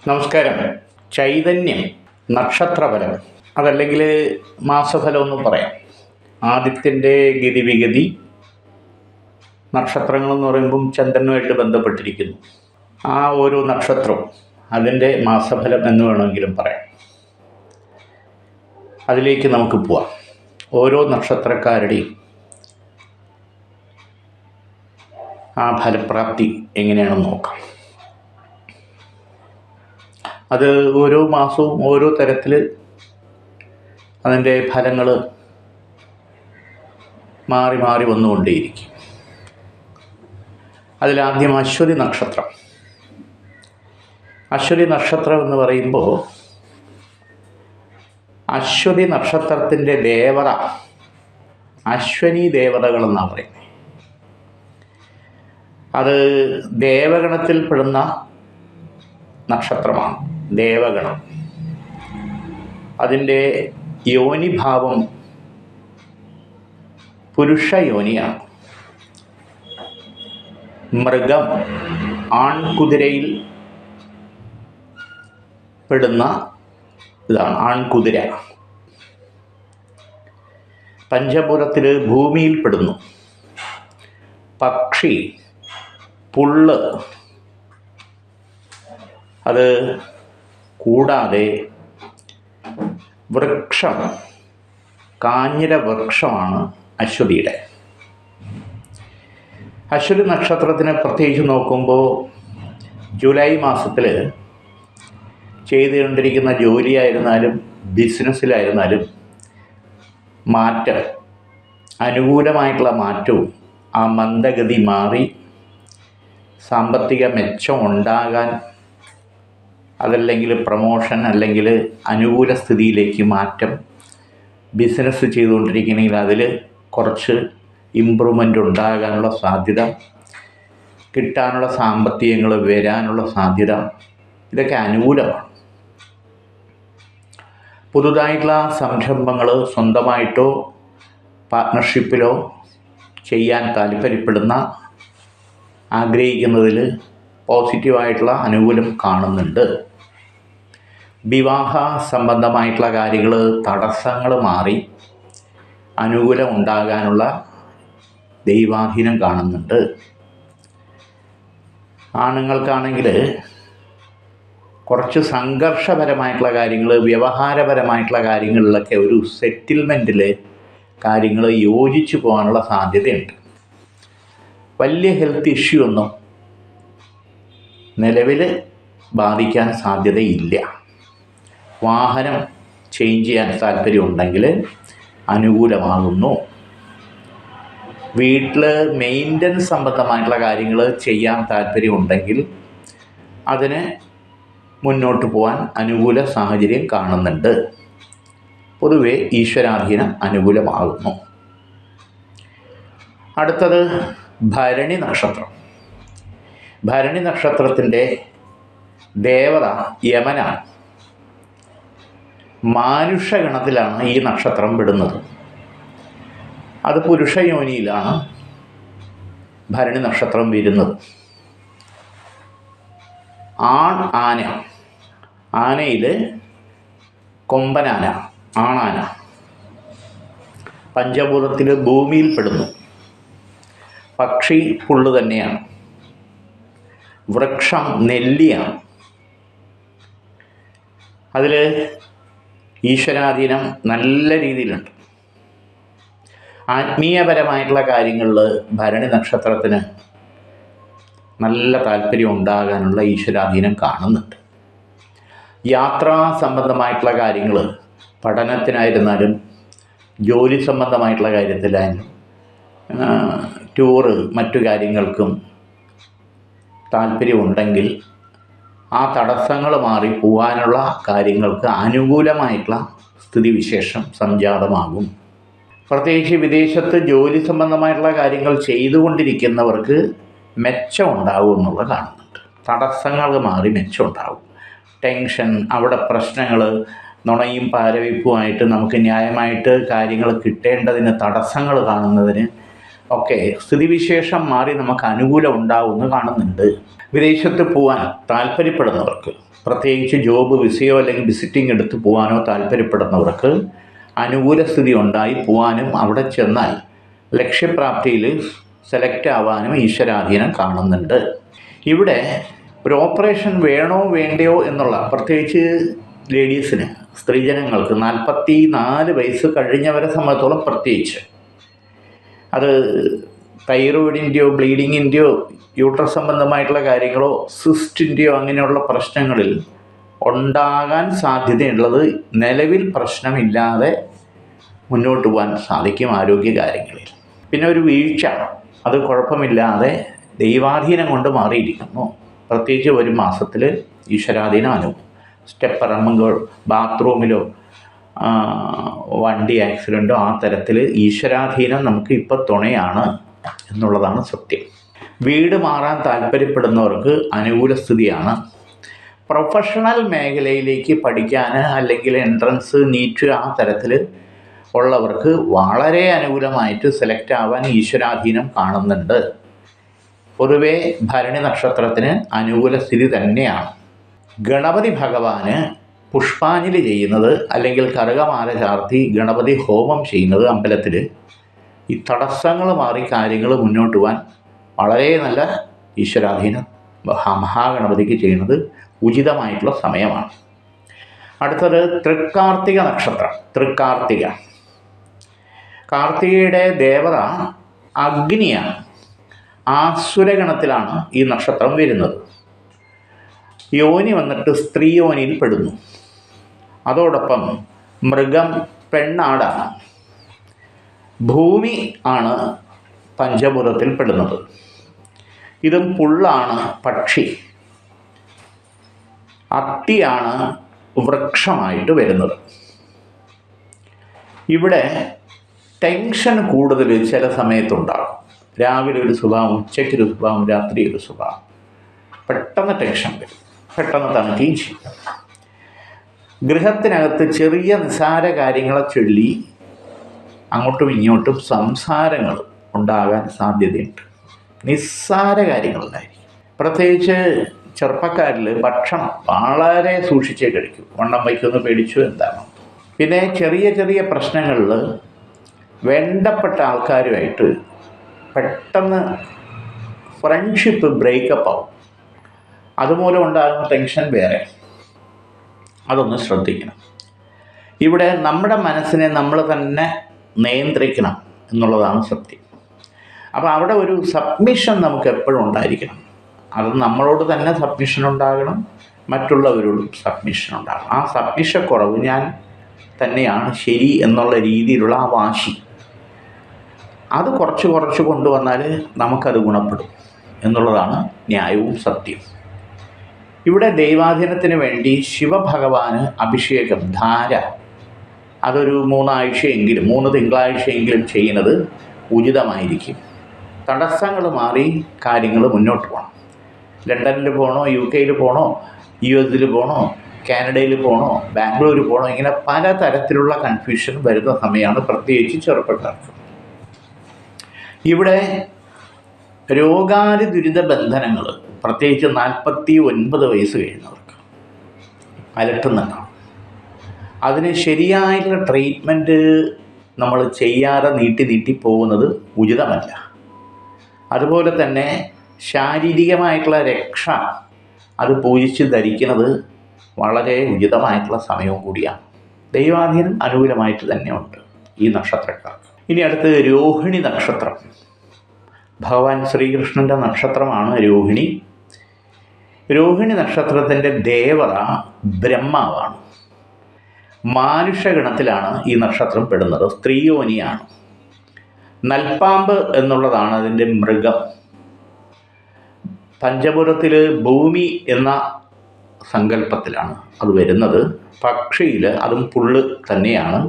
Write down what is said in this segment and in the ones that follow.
നമസ്കാരം. ചൈതന്യം, നക്ഷത്രഫലം, അതല്ലെങ്കിൽ മാസഫലം എന്നും പറയാം. ആദിത്യൻ്റെ ഗതിവിഗതി നക്ഷത്രങ്ങളെന്ന് പറയുമ്പം ചന്ദ്രനുമായിട്ട് ബന്ധപ്പെട്ടിരിക്കുന്നു. ആ ഓരോ നക്ഷത്രവും അതിൻ്റെ മാസഫലം എന്ന് വേണമെങ്കിലും പറയാം. അതിലേക്ക് നമുക്ക് പോവാം. ഓരോ നക്ഷത്രക്കാരുടെയും ആ ഫലപ്രാപ്തി എങ്ങനെയാണെന്ന് നോക്കാം. അത് ഓരോ മാസവും ഓരോ തരത്തിൽ അതിൻ്റെ ഫലങ്ങൾ മാറി മാറി വന്നുകൊണ്ടേയിരിക്കും. അതിലാദ്യം അശ്വതി നക്ഷത്രം. അശ്വതി നക്ഷത്രം എന്ന് പറയുമ്പോൾ അശ്വതി നക്ഷത്രത്തിൻ്റെ ദേവത അശ്വനി ദേവതകളെന്നാണ് പറയുന്നത്. അത് ദേവഗണത്തിൽപ്പെടുന്ന നക്ഷത്രമാണ്. ദേവഗണം. അതിൻ്റെ യോനിഭാവം പുരുഷ യോനിയാണ്. മൃഗം, ആൺകുതിരയിൽ പെടുന്ന ഇതാണ് ആൺകുതിര. പഞ്ചഭൂതത്തിൽ ഭൂമിയിൽ പെടുന്നു. പക്ഷി, പുല്ല്. അത് കൂടാതെ വൃക്ഷം, കാഞ്ഞിര വൃക്ഷമാണ് അശ്വതിയുടെ. അശ്വതി നക്ഷത്രത്തിനെ പ്രത്യേകിച്ച് നോക്കുമ്പോൾ ജൂലൈ മാസത്തിൽ ചെയ്തുകൊണ്ടിരിക്കുന്ന ജോലിയായിരുന്നാലും ബിസിനസ്സിലായിരുന്നാലും മാറ്റം, അനുകൂലമായിട്ടുള്ള മാറ്റവും ആ മന്ദഗതി മാറി സാമ്പത്തിക മെച്ചം ഉണ്ടാകാൻ, അതല്ലെങ്കിൽ പ്രമോഷൻ, അല്ലെങ്കിൽ അനുകൂല സ്ഥിതിയിലേക്ക് മാറ്റം, ബിസിനസ് ചെയ്തുകൊണ്ടിരിക്കണമെങ്കിൽ അതിൽ കുറച്ച് ഇമ്പ്രൂവ്മെൻ്റ് ഉണ്ടാകാനുള്ള സാധ്യത, കിട്ടാനുള്ള സാമ്പത്തികങ്ങൾ വരാനുള്ള സാധ്യത, ഇതൊക്കെ അനുകൂലമാണ്. പുതുതായിട്ടുള്ള സംരംഭങ്ങൾ സ്വന്തമായിട്ടോ പാർട്ട്ണർഷിപ്പിലോ ചെയ്യാൻ താല്പര്യപ്പെടുന്ന, ആഗ്രഹിക്കുന്നതിൽ പോസിറ്റീവായിട്ടുള്ള അനുകൂലം കാണുന്നുണ്ട്. വിവാഹ സംബന്ധമായിട്ടുള്ള കാര്യങ്ങൾ, തടസ്സങ്ങൾ മാറി അനുകൂലം ഉണ്ടാകാനുള്ള ദൈവാധീനം കാണുന്നുണ്ട്. ആണുങ്ങൾക്കാണെങ്കിൽ കുറച്ച് സംഘർഷപരമായിട്ടുള്ള കാര്യങ്ങൾ, വ്യവഹാരപരമായിട്ടുള്ള കാര്യങ്ങളിലൊക്കെ ഒരു സെറ്റിൽമെൻറ്റിൽ കാര്യങ്ങൾ യോജിച്ചു പോകാനുള്ള സാധ്യതയുണ്ട്. വലിയ ഹെൽത്ത് ഇഷ്യൂ ഒന്നും നിലവിൽ ബാധിക്കാൻ സാധ്യതയില്ല. വാഹനം ചേഞ്ച് ചെയ്യാൻ താല്പര്യമുണ്ടെങ്കിൽ അനുകൂലമാകുന്നു. വീട്ടിൽ മെയിൻ്റനൻസ് സംബന്ധമായിട്ടുള്ള കാര്യങ്ങൾ ചെയ്യാൻ താല്പര്യമുണ്ടെങ്കിൽ അതിന് മുന്നോട്ട് പോകാൻ അനുകൂല സാഹചര്യം കാണുന്നുണ്ട്. പൊതുവെ ഈശ്വരാധീനം അനുകൂലമാകുന്നു. അടുത്തത് ഭരണി നക്ഷത്രം. ഭരണി നക്ഷത്രത്തിൻ്റെ ദേവത യമനാണ്. മാനുഷഗണത്തിലാണ് ഈ നക്ഷത്രം പെടുന്നത്. അത് പുരുഷയോനിയിലാണ് ഭരണി നക്ഷത്രം വരുന്നത്. ആന, ആനയിൽ കൊമ്പനാന, ആണാന. പഞ്ചഭൂതത്തിൽ ഭൂമിയിൽ പെടുന്നു. പക്ഷി പുല്ല് തന്നെയാണ്. വൃക്ഷം നെല്ലിയാണ്. അതിൽ ഈശ്വരാധീനം നല്ല രീതിയിലുണ്ട്. ആത്മീയപരമായിട്ടുള്ള കാര്യങ്ങളിൽ ഭരണി നക്ഷത്രത്തിന് നല്ല താല്പര്യം ഉണ്ടാകാനുള്ള ഈശ്വരാധീനം കാണുന്നുണ്ട്. യാത്രാ സംബന്ധമായിട്ടുള്ള കാര്യങ്ങൾ, പഠനത്തിനായിരുന്നാലും ജോലി സംബന്ധമായിട്ടുള്ള കാര്യത്തിലായാലും ടൂറ്, മറ്റു കാര്യങ്ങൾക്കും താല്പര്യമുണ്ടെങ്കിൽ ആ തടസ്സങ്ങൾ മാറി പോകാനുള്ള കാര്യങ്ങൾക്ക് അനുകൂലമായിട്ടുള്ള സ്ഥിതിവിശേഷം സംജാതമാകും. പ്രത്യേകിച്ച് വിദേശത്ത് ജോലി സംബന്ധമായിട്ടുള്ള കാര്യങ്ങൾ ചെയ്തുകൊണ്ടിരിക്കുന്നവർക്ക് മെച്ചം ഉണ്ടാകും എന്നുള്ളത് കാണുന്നുണ്ട്. തടസ്സങ്ങൾ മാറി മെച്ചം ഉണ്ടാകും. ടെൻഷൻ, അവിടെ പ്രശ്നങ്ങൾ, നുണയും പാരവയ്പ്പുമായിട്ട് നമുക്ക് ന്യായമായിട്ട് കാര്യങ്ങൾ കിട്ടേണ്ടതിന് തടസ്സങ്ങൾ കാണുന്നതിന് ഒക്കെ സ്ഥിതിവിശേഷം മാറി നമുക്ക് അനുകൂലം ഉണ്ടാവുമെന്ന് കാണുന്നുണ്ട്. വിദേശത്ത് പോകാൻ താല്പര്യപ്പെടുന്നവർക്ക് പ്രത്യേകിച്ച് ജോബ് വിസയോ അല്ലെങ്കിൽ വിസിറ്റിംഗ് എടുത്ത് പോകാനോ താല്പര്യപ്പെടുന്നവർക്ക് അനുകൂല സ്ഥിതി ഉണ്ടായി പോകാനും അവിടെ ചെന്നാൽ ലക്ഷ്യപ്രാപ്തിയിൽ സെലക്ട് ആവാനും ഈശ്വരാധീനം കാണുന്നുണ്ട്. ഇവിടെ ഒരു ഓപ്പറേഷൻ വേണോ വേണ്ടയോ എന്നുള്ള, പ്രത്യേകിച്ച് ലേഡീസിന്, സ്ത്രീജനങ്ങൾക്ക് 44 വയസ്സ് കഴിഞ്ഞവരെ സംബന്ധിച്ചോളം പ്രത്യേകിച്ച്, അത് തൈറോയിഡിൻ്റെയോ ബ്ലീഡിങ്ങിൻ്റെയോ യൂട്രസ് സംബന്ധമായിട്ടുള്ള കാര്യങ്ങളോ സിസ്റ്റിൻ്റെയോ അങ്ങനെയുള്ള പ്രശ്നങ്ങളിൽ ഉണ്ടാകാൻ സാധ്യതയുള്ളത് നിലവിൽ പ്രശ്നമില്ലാതെ മുന്നോട്ട് പോകാൻ സാധിക്കും ആരോഗ്യകാര്യങ്ങളിൽ. പിന്നെ ഒരു വീഴ്ച, അത് കുഴപ്പമില്ലാതെ ദൈവാധീനം കൊണ്ട് മാറിയിരിക്കുന്നു. പ്രത്യേകിച്ച് ഒരു മാസത്തിൽ ഈശ്വരാധീനം സ്റ്റെപ്പ് ഇറങ്ങുമ്പോൾ ബാത്റൂമിലോ വണ്ടി ആക്സിഡൻറ്റോ ആ തരത്തിൽ ഈശ്വരാധീനം നമുക്ക് ഇപ്പോൾ തുണയാണ് എന്നുള്ളതാണ് സത്യം. വീട് മാറാൻ താല്പര്യപ്പെടുന്നവർക്ക് അനുകൂല സ്ഥിതിയാണ്. പ്രൊഫഷണൽ മേഖലയിലേക്ക് പഠിക്കാൻ അല്ലെങ്കിൽ എൻട്രൻസ്, നീറ്റ് ആ തരത്തിൽ ഉള്ളവർക്ക് വളരെ അനുകൂലമായിട്ട് സെലക്ട് ആവാൻ ഈശ്വരാധീനം കാണുന്നുണ്ട്. പൊതുവേ ഭരണി നക്ഷത്രത്തിന് അനുകൂല സ്ഥിതി തന്നെയാണ്. ഗണപതി ഭഗവാന് പുഷ്പാഞ്ജലി ചെയ്യുന്നത് അല്ലെങ്കിൽ കറുകമാല ചാർത്തി ഗണപതി ഹോമം ചെയ്യുന്നത് അമ്പലത്തിൽ ഈ തടസ്സങ്ങൾ മാറി കാര്യങ്ങൾ മുന്നോട്ട് പോകാൻ വളരെ നല്ല ഈശ്വരാധീനം മഹാഗണപതിക്ക് ചെയ്യുന്നത് ഉചിതമായിട്ടുള്ള സമയമാണ്. അടുത്തത് തൃക്കാർത്തിക നക്ഷത്രം. കാർത്തികയുടെ ദേവത അഗ്നിയാണ്. ആസുരഗണത്തിലാണ് ഈ നക്ഷത്രം വരുന്നത്. യോനി വന്നിട്ട് സ്ത്രീ യോനിയിൽ പെടുന്നു. അതോടൊപ്പം മൃഗം പെണ്ണാടാണ്. ഭൂമി ആണ് പഞ്ചഭൂതത്തിൽ പെടുന്നത്. ഇതും പുള്ളാണ് പക്ഷി. അത്തിയാണ് വൃക്ഷമായിട്ട് വരുന്നത്. ഇവിടെ ടെൻഷൻ കൂടുതൽ ചില സമയത്തുണ്ടാകും. രാവിലെ ഒരു സ്വഭാവം, ഉച്ചയ്ക്കൊരു സ്വഭാവം, രാത്രി ഒരു സ്വഭാവം. പെട്ടെന്ന് ടെൻഷൻ വരും, പെട്ടെന്ന് തണുകയും ചെയ്യും. ഗൃഹത്തിനകത്ത് ചെറിയ നിസ്സാര കാര്യങ്ങളെ ചൊല്ലി അങ്ങോട്ടും ഇങ്ങോട്ടും സംസാരങ്ങൾ ഉണ്ടാകാൻ സാധ്യതയുണ്ട്. നിസ്സാര കാര്യങ്ങളുണ്ടായിരിക്കും. പ്രത്യേകിച്ച് ചെറുപ്പക്കാരിൽ ഭക്ഷണം വളരെ സൂക്ഷിച്ചേ കഴിക്കും. വണ്ണം വയ്ക്കുമെന്ന് പേടിച്ചു എന്താണ്. പിന്നെ ചെറിയ ചെറിയ പ്രശ്നങ്ങളിൽ വേണ്ടപ്പെട്ട ആൾക്കാരുമായിട്ട് പെട്ടെന്ന് ഫ്രണ്ട്ഷിപ്പ് ബ്രേക്കപ്പ് ആവും. അതുമൂലം ഉണ്ടാകുന്ന ടെൻഷൻ വേറെ. അതൊന്ന് ശ്രദ്ധിക്കണം. ഇവിടെ നമ്മുടെ മനസ്സിനെ നമ്മൾ തന്നെ നിയന്ത്രിക്കണം എന്നുള്ളതാണ് സത്യം. അപ്പോൾ അവിടെ ഒരു സബ്മിഷൻ നമുക്ക് എപ്പോഴും ഉണ്ടായിരിക്കണം. അത് നമ്മളോട് തന്നെ സബ്മിഷൻ ഉണ്ടാകണം, മറ്റുള്ളവരോടും സബ്മിഷൻ ഉണ്ടാകണം. ആ സബ്മിഷൻ കുറവ്, ഞാൻ തന്നെയാണ് ശരി എന്നുള്ള രീതിയിലുള്ള ആ വാശി, അത് കുറച്ച് കൊണ്ടുവന്നാൽ നമുക്കത് ഗുണപ്പെടും എന്നുള്ളതാണ് ന്യായവും സത്യവും. ഇവിടെ ദൈവാധീനത്തിന് വേണ്ടി ശിവഭഗവാന് അഭിഷേകം, ധാര, അതൊരു 3 തിങ്കളാഴ്ചയെങ്കിലും ചെയ്യുന്നത് ഉചിതമായിരിക്കും. തടസ്സങ്ങൾ മാറി കാര്യങ്ങൾ മുന്നോട്ട് പോകണം. ലണ്ടനിൽ പോകണോ, UK പോകണോ, US പോകണോ, കാനഡയിൽ പോകണോ, ബാംഗ്ലൂർ പോകണോ, ഇങ്ങനെ പലതരത്തിലുള്ള കൺഫ്യൂഷൻ വരുന്ന സമയമാണ്, പ്രത്യേകിച്ച് ചെറുപ്പക്കാർക്ക്. ഇവിടെ രോഗാതി ദുരിത ബന്ധനങ്ങൾ, പ്രത്യേകിച്ച് 49 വയസ്സ് കഴിഞ്ഞവർക്ക് അലട്ടുന്നുണ്ടാവും. അതിന് ശരിയായിട്ടുള്ള ട്രീറ്റ്മെൻറ്റ് നമ്മൾ ചെയ്യാതെ നീട്ടി പോകുന്നത് ഉചിതമല്ല. അതുപോലെ തന്നെ ശാരീരികമായിട്ടുള്ള രക്ഷ അത് പൂജിച്ച് ധരിക്കുന്നത് വളരെ ഉചിതമായിട്ടുള്ള സമയവും കൂടിയാണ്. ദൈവാധീനം അനുകൂലമായിട്ട് തന്നെ ഉണ്ട് ഈ നക്ഷത്രക്കാർക്ക്. ഇനി അടുത്ത് രോഹിണി നക്ഷത്രം. ഭഗവാൻ ശ്രീകൃഷ്ണൻ്റെ നക്ഷത്രമാണ് രോഹിണി. രോഹിണി നക്ഷത്രത്തിൻ്റെ ദേവത ബ്രഹ്മാവാണ്. മാനുഷഗണത്തിലാണ് ഈ നക്ഷത്രം പെടുന്നത്. സ്ത്രീയോനിയാണ്. നൽപ്പാമ്പ് എന്നുള്ളതാണ് അതിൻ്റെ മൃഗം. പഞ്ചഭൂതത്തിൽ ഭൂമി എന്ന സങ്കല്പത്തിലാണ് അത് വരുന്നത്. പക്ഷിയിൽ അതും പുല്ല് തന്നെയാണ്.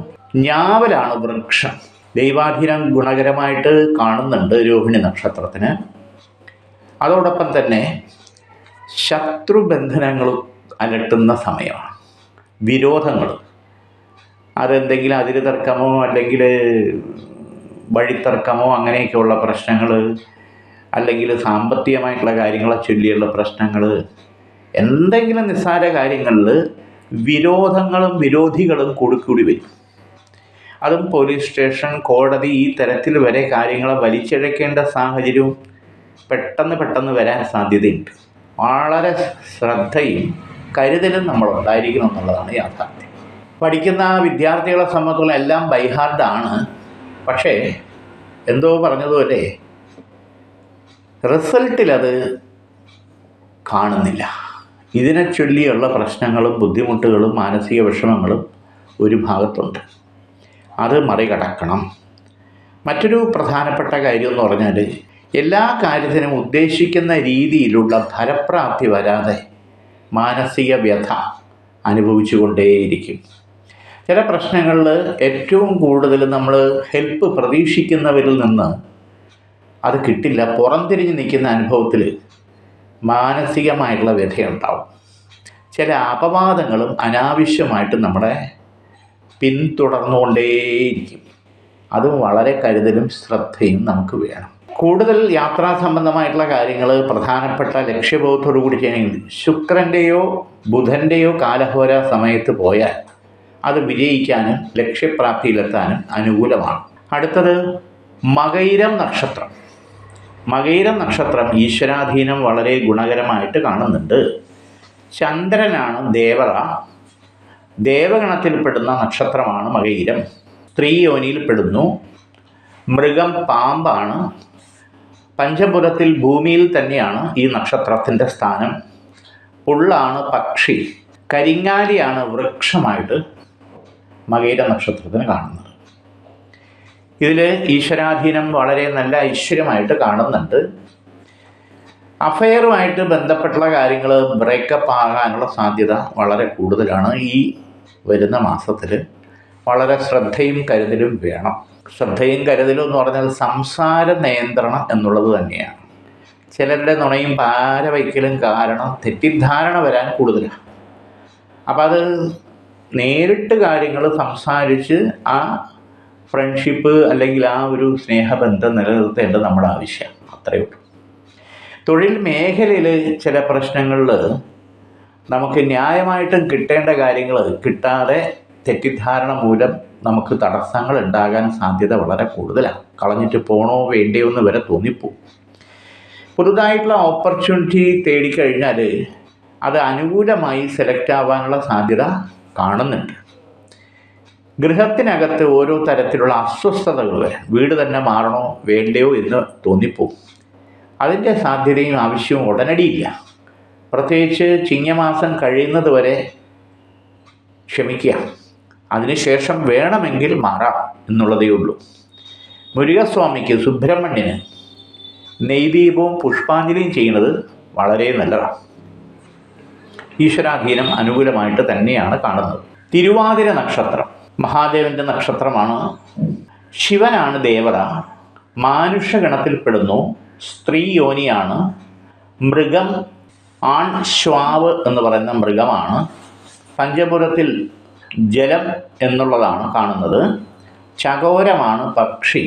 ഞാവലാണ് വൃക്ഷം. ദൈവാധീനം ഗുണകരമായിട്ട് കാണുന്നുണ്ട് രോഹിണി നക്ഷത്രത്തിന്. അതോടൊപ്പം തന്നെ ശത്രുബന്ധനങ്ങൾ അലട്ടുന്ന സമയമാണ്. വിരോധങ്ങൾ, അതെന്തെങ്കിലും അതിര് തർക്കമോ അല്ലെങ്കിൽ വഴിത്തർക്കമോ അങ്ങനെയൊക്കെയുള്ള പ്രശ്നങ്ങൾ, അല്ലെങ്കിൽ സാമ്പത്തികമായിട്ടുള്ള കാര്യങ്ങളെ ചൊല്ലിയുള്ള പ്രശ്നങ്ങൾ, എന്തെങ്കിലും നിസ്സാര കാര്യങ്ങളിൽ വിരോധങ്ങളും വിരോധികളും കൂടിക്കൂടി വരും. അതും പോലീസ് സ്റ്റേഷൻ, കോടതി, ഈ തരത്തിൽ വരെ കാര്യങ്ങളെ വലിച്ചിഴക്കേണ്ട സാഹചര്യവും പെട്ടെന്ന് വരാൻ സാധ്യതയുണ്ട്. വളരെ ശ്രദ്ധയും കരുതലും നമ്മളുണ്ടായിരിക്കണം എന്നുള്ളതാണ് യാഥാർത്ഥ്യം. പഠിക്കുന്ന വിദ്യാർത്ഥികളെ സംബന്ധിച്ചുള്ള എല്ലാം ബൈഹാർഡാണ്. പക്ഷേ എന്തോ പറഞ്ഞതുപോലെ റിസൾട്ടിലത് കാണുന്നില്ല. ഇതിനെ ചൊല്ലിയുള്ള പ്രശ്നങ്ങളും ബുദ്ധിമുട്ടുകളും മാനസിക വിഷമങ്ങളും ഒരു ഭാഗത്തുണ്ട്. അത് മറികടക്കണം. മറ്റൊരു പ്രധാനപ്പെട്ട കാര്യം എന്ന് പറഞ്ഞാൽ, എല്ലാ കാര്യത്തിനും ഉദ്ദേശിക്കുന്ന രീതിയിലുള്ള ഫലപ്രാപ്തി വരാതെ മാനസിക വ്യഥ അനുഭവിച്ചു കൊണ്ടേയിരിക്കും. ചില പ്രശ്നങ്ങളിൽ ഏറ്റവും കൂടുതൽ നമ്മൾ ഹെൽപ്പ് പ്രതീക്ഷിക്കുന്നവരിൽ നിന്ന് അത് കിട്ടില്ല. പുറംതിരിഞ്ഞ് നിൽക്കുന്ന അനുഭവത്തിൽ മാനസികമായിട്ടുള്ള വ്യഥയുണ്ടാവും. ചില അപവാദങ്ങളും അനാവശ്യമായിട്ട് നമ്മളെ പിന്തുടർന്നുകൊണ്ടേയിരിക്കും. അതും വളരെ കരുതലും ശ്രദ്ധയും നമുക്ക് വേണം. കൂടുതൽ യാത്രാ സംബന്ധമായിട്ടുള്ള കാര്യങ്ങൾ പ്രധാനപ്പെട്ട ലക്ഷ്യബോധത്തോടു കൂടി ചെയ്യണമെങ്കിൽ ശുക്രൻ്റെയോ ബുധൻ്റെയോ കാലഹോര സമയത്ത് പോയാൽ അത് വിജയിക്കാനും ലക്ഷ്യപ്രാപ്തിയിലെത്താനും അനുകൂലമാണ്. അടുത്തത് മകയിരം നക്ഷത്രം. മകയിരം നക്ഷത്രം ഈശ്വരാധീനം വളരെ ഗുണകരമായിട്ട് കാണുന്നുണ്ട്. ചന്ദ്രനാണ് ദേവത. ദേവഗണത്തിൽപ്പെടുന്ന നക്ഷത്രമാണ് മകയിരം. സ്ത്രീ യോനിയിൽപ്പെടുന്നു. മൃഗം പാമ്പാണ്. പഞ്ചഭുരത്തിൽ ഭൂമിയിൽ തന്നെയാണ് ഈ നക്ഷത്രത്തിൻ്റെ സ്ഥാനം. പുള്ളാണ് പക്ഷി. കരിങ്ങാലിയാണ് വൃക്ഷമായിട്ട് മകയിര നക്ഷത്രത്തിന് കാണുന്നത്. ഇതിൽ ഈശ്വരാധീനം വളരെ നല്ല ഐശ്വര്യമായിട്ട് കാണുന്നുണ്ട്. അഫെയറുമായിട്ട് ബന്ധപ്പെട്ടുള്ള കാര്യങ്ങൾ ബ്രേക്കപ്പ് ആകാനുള്ള സാധ്യത വളരെ കൂടുതലാണ്. ഈ വരുന്ന മാസത്തിൽ വളരെ ശ്രദ്ധയും കരുതലും വേണം. ശ്രദ്ധയും കരുതലും എന്ന് പറഞ്ഞാൽ സംസാര നിയന്ത്രണം എന്നുള്ളത് തന്നെയാണ്. ചിലരുടെ നുണയും പാര വയ്ക്കലും കാരണം തെറ്റിദ്ധാരണ വരാൻ കൂടുതലാണ്. അപ്പം അത് നേരിട്ട് കാര്യങ്ങൾ സംസാരിച്ച് ആ ഫ്രണ്ട്ഷിപ്പ് അല്ലെങ്കിൽ ആ ഒരു സ്നേഹബന്ധം നിലനിർത്തേണ്ടത് നമ്മുടെ ആവശ്യം. അത്രയേ ഉള്ളൂ. തൊഴിൽ മേഖലയിൽ ചില പ്രശ്നങ്ങളിൽ നമുക്ക് ന്യായമായിട്ടും കിട്ടേണ്ട കാര്യങ്ങൾ കിട്ടാതെ തെറ്റിദ്ധാരണ മൂലം നമുക്ക് തടസ്സങ്ങൾ ഉണ്ടാകാൻ സാധ്യത വളരെ കൂടുതലാണ്. കളഞ്ഞിട്ട് പോണോ വേണ്ടയോ എന്ന് വരെ തോന്നിപ്പോവും. പുതുതായിട്ടുള്ള ഓപ്പർച്യൂണിറ്റി തേടിക്കഴിഞ്ഞാൽ അത് അനുകൂലമായി സെലക്ട് ആവാനുള്ള സാധ്യത കാണുന്നുണ്ട്. ഗൃഹത്തിനകത്ത് ഓരോ തരത്തിലുള്ള അസ്വസ്ഥതകൾ വരാം. വീട് തന്നെ മാറണോ വേണ്ടയോ എന്ന് തോന്നിപ്പോവും. അതിൻ്റെ സാധ്യതയും ആവശ്യവും ഉടനടിയില്ല. പ്രത്യേകിച്ച് ചിങ്ങമാസം കഴിയുന്നത് വരെ ക്ഷമിക്കുക. അതിനുശേഷം വേണമെങ്കിൽ മാറാം എന്നുള്ളതേ ഉള്ളൂ. മുരുകസ്വാമിക്ക്, സുബ്രഹ്മണ്യന് നെയ്ദീപവും പുഷ്പാഞ്ജലിയും ചെയ്യുന്നത് വളരെ നല്ലതാണ്. ഈശ്വരാധീനം അനുകൂലമായിട്ട് തന്നെയാണ് കാണുന്നത്. തിരുവാതിര നക്ഷത്രം മഹാദേവൻ്റെ നക്ഷത്രമാണ്. ശിവനാണ് ദേവത. മാനുഷഗണത്തിൽപ്പെടുന്നു. സ്ത്രീ യോനിയാണ്. മൃഗം ആൺ ശ്വാവ് എന്ന് പറയുന്ന മൃഗമാണ്. പഞ്ചഭുരത്തിൽ ജലം എന്നുള്ളതാണ് കാണുന്നത്. ചകോരമാണ് പക്ഷി.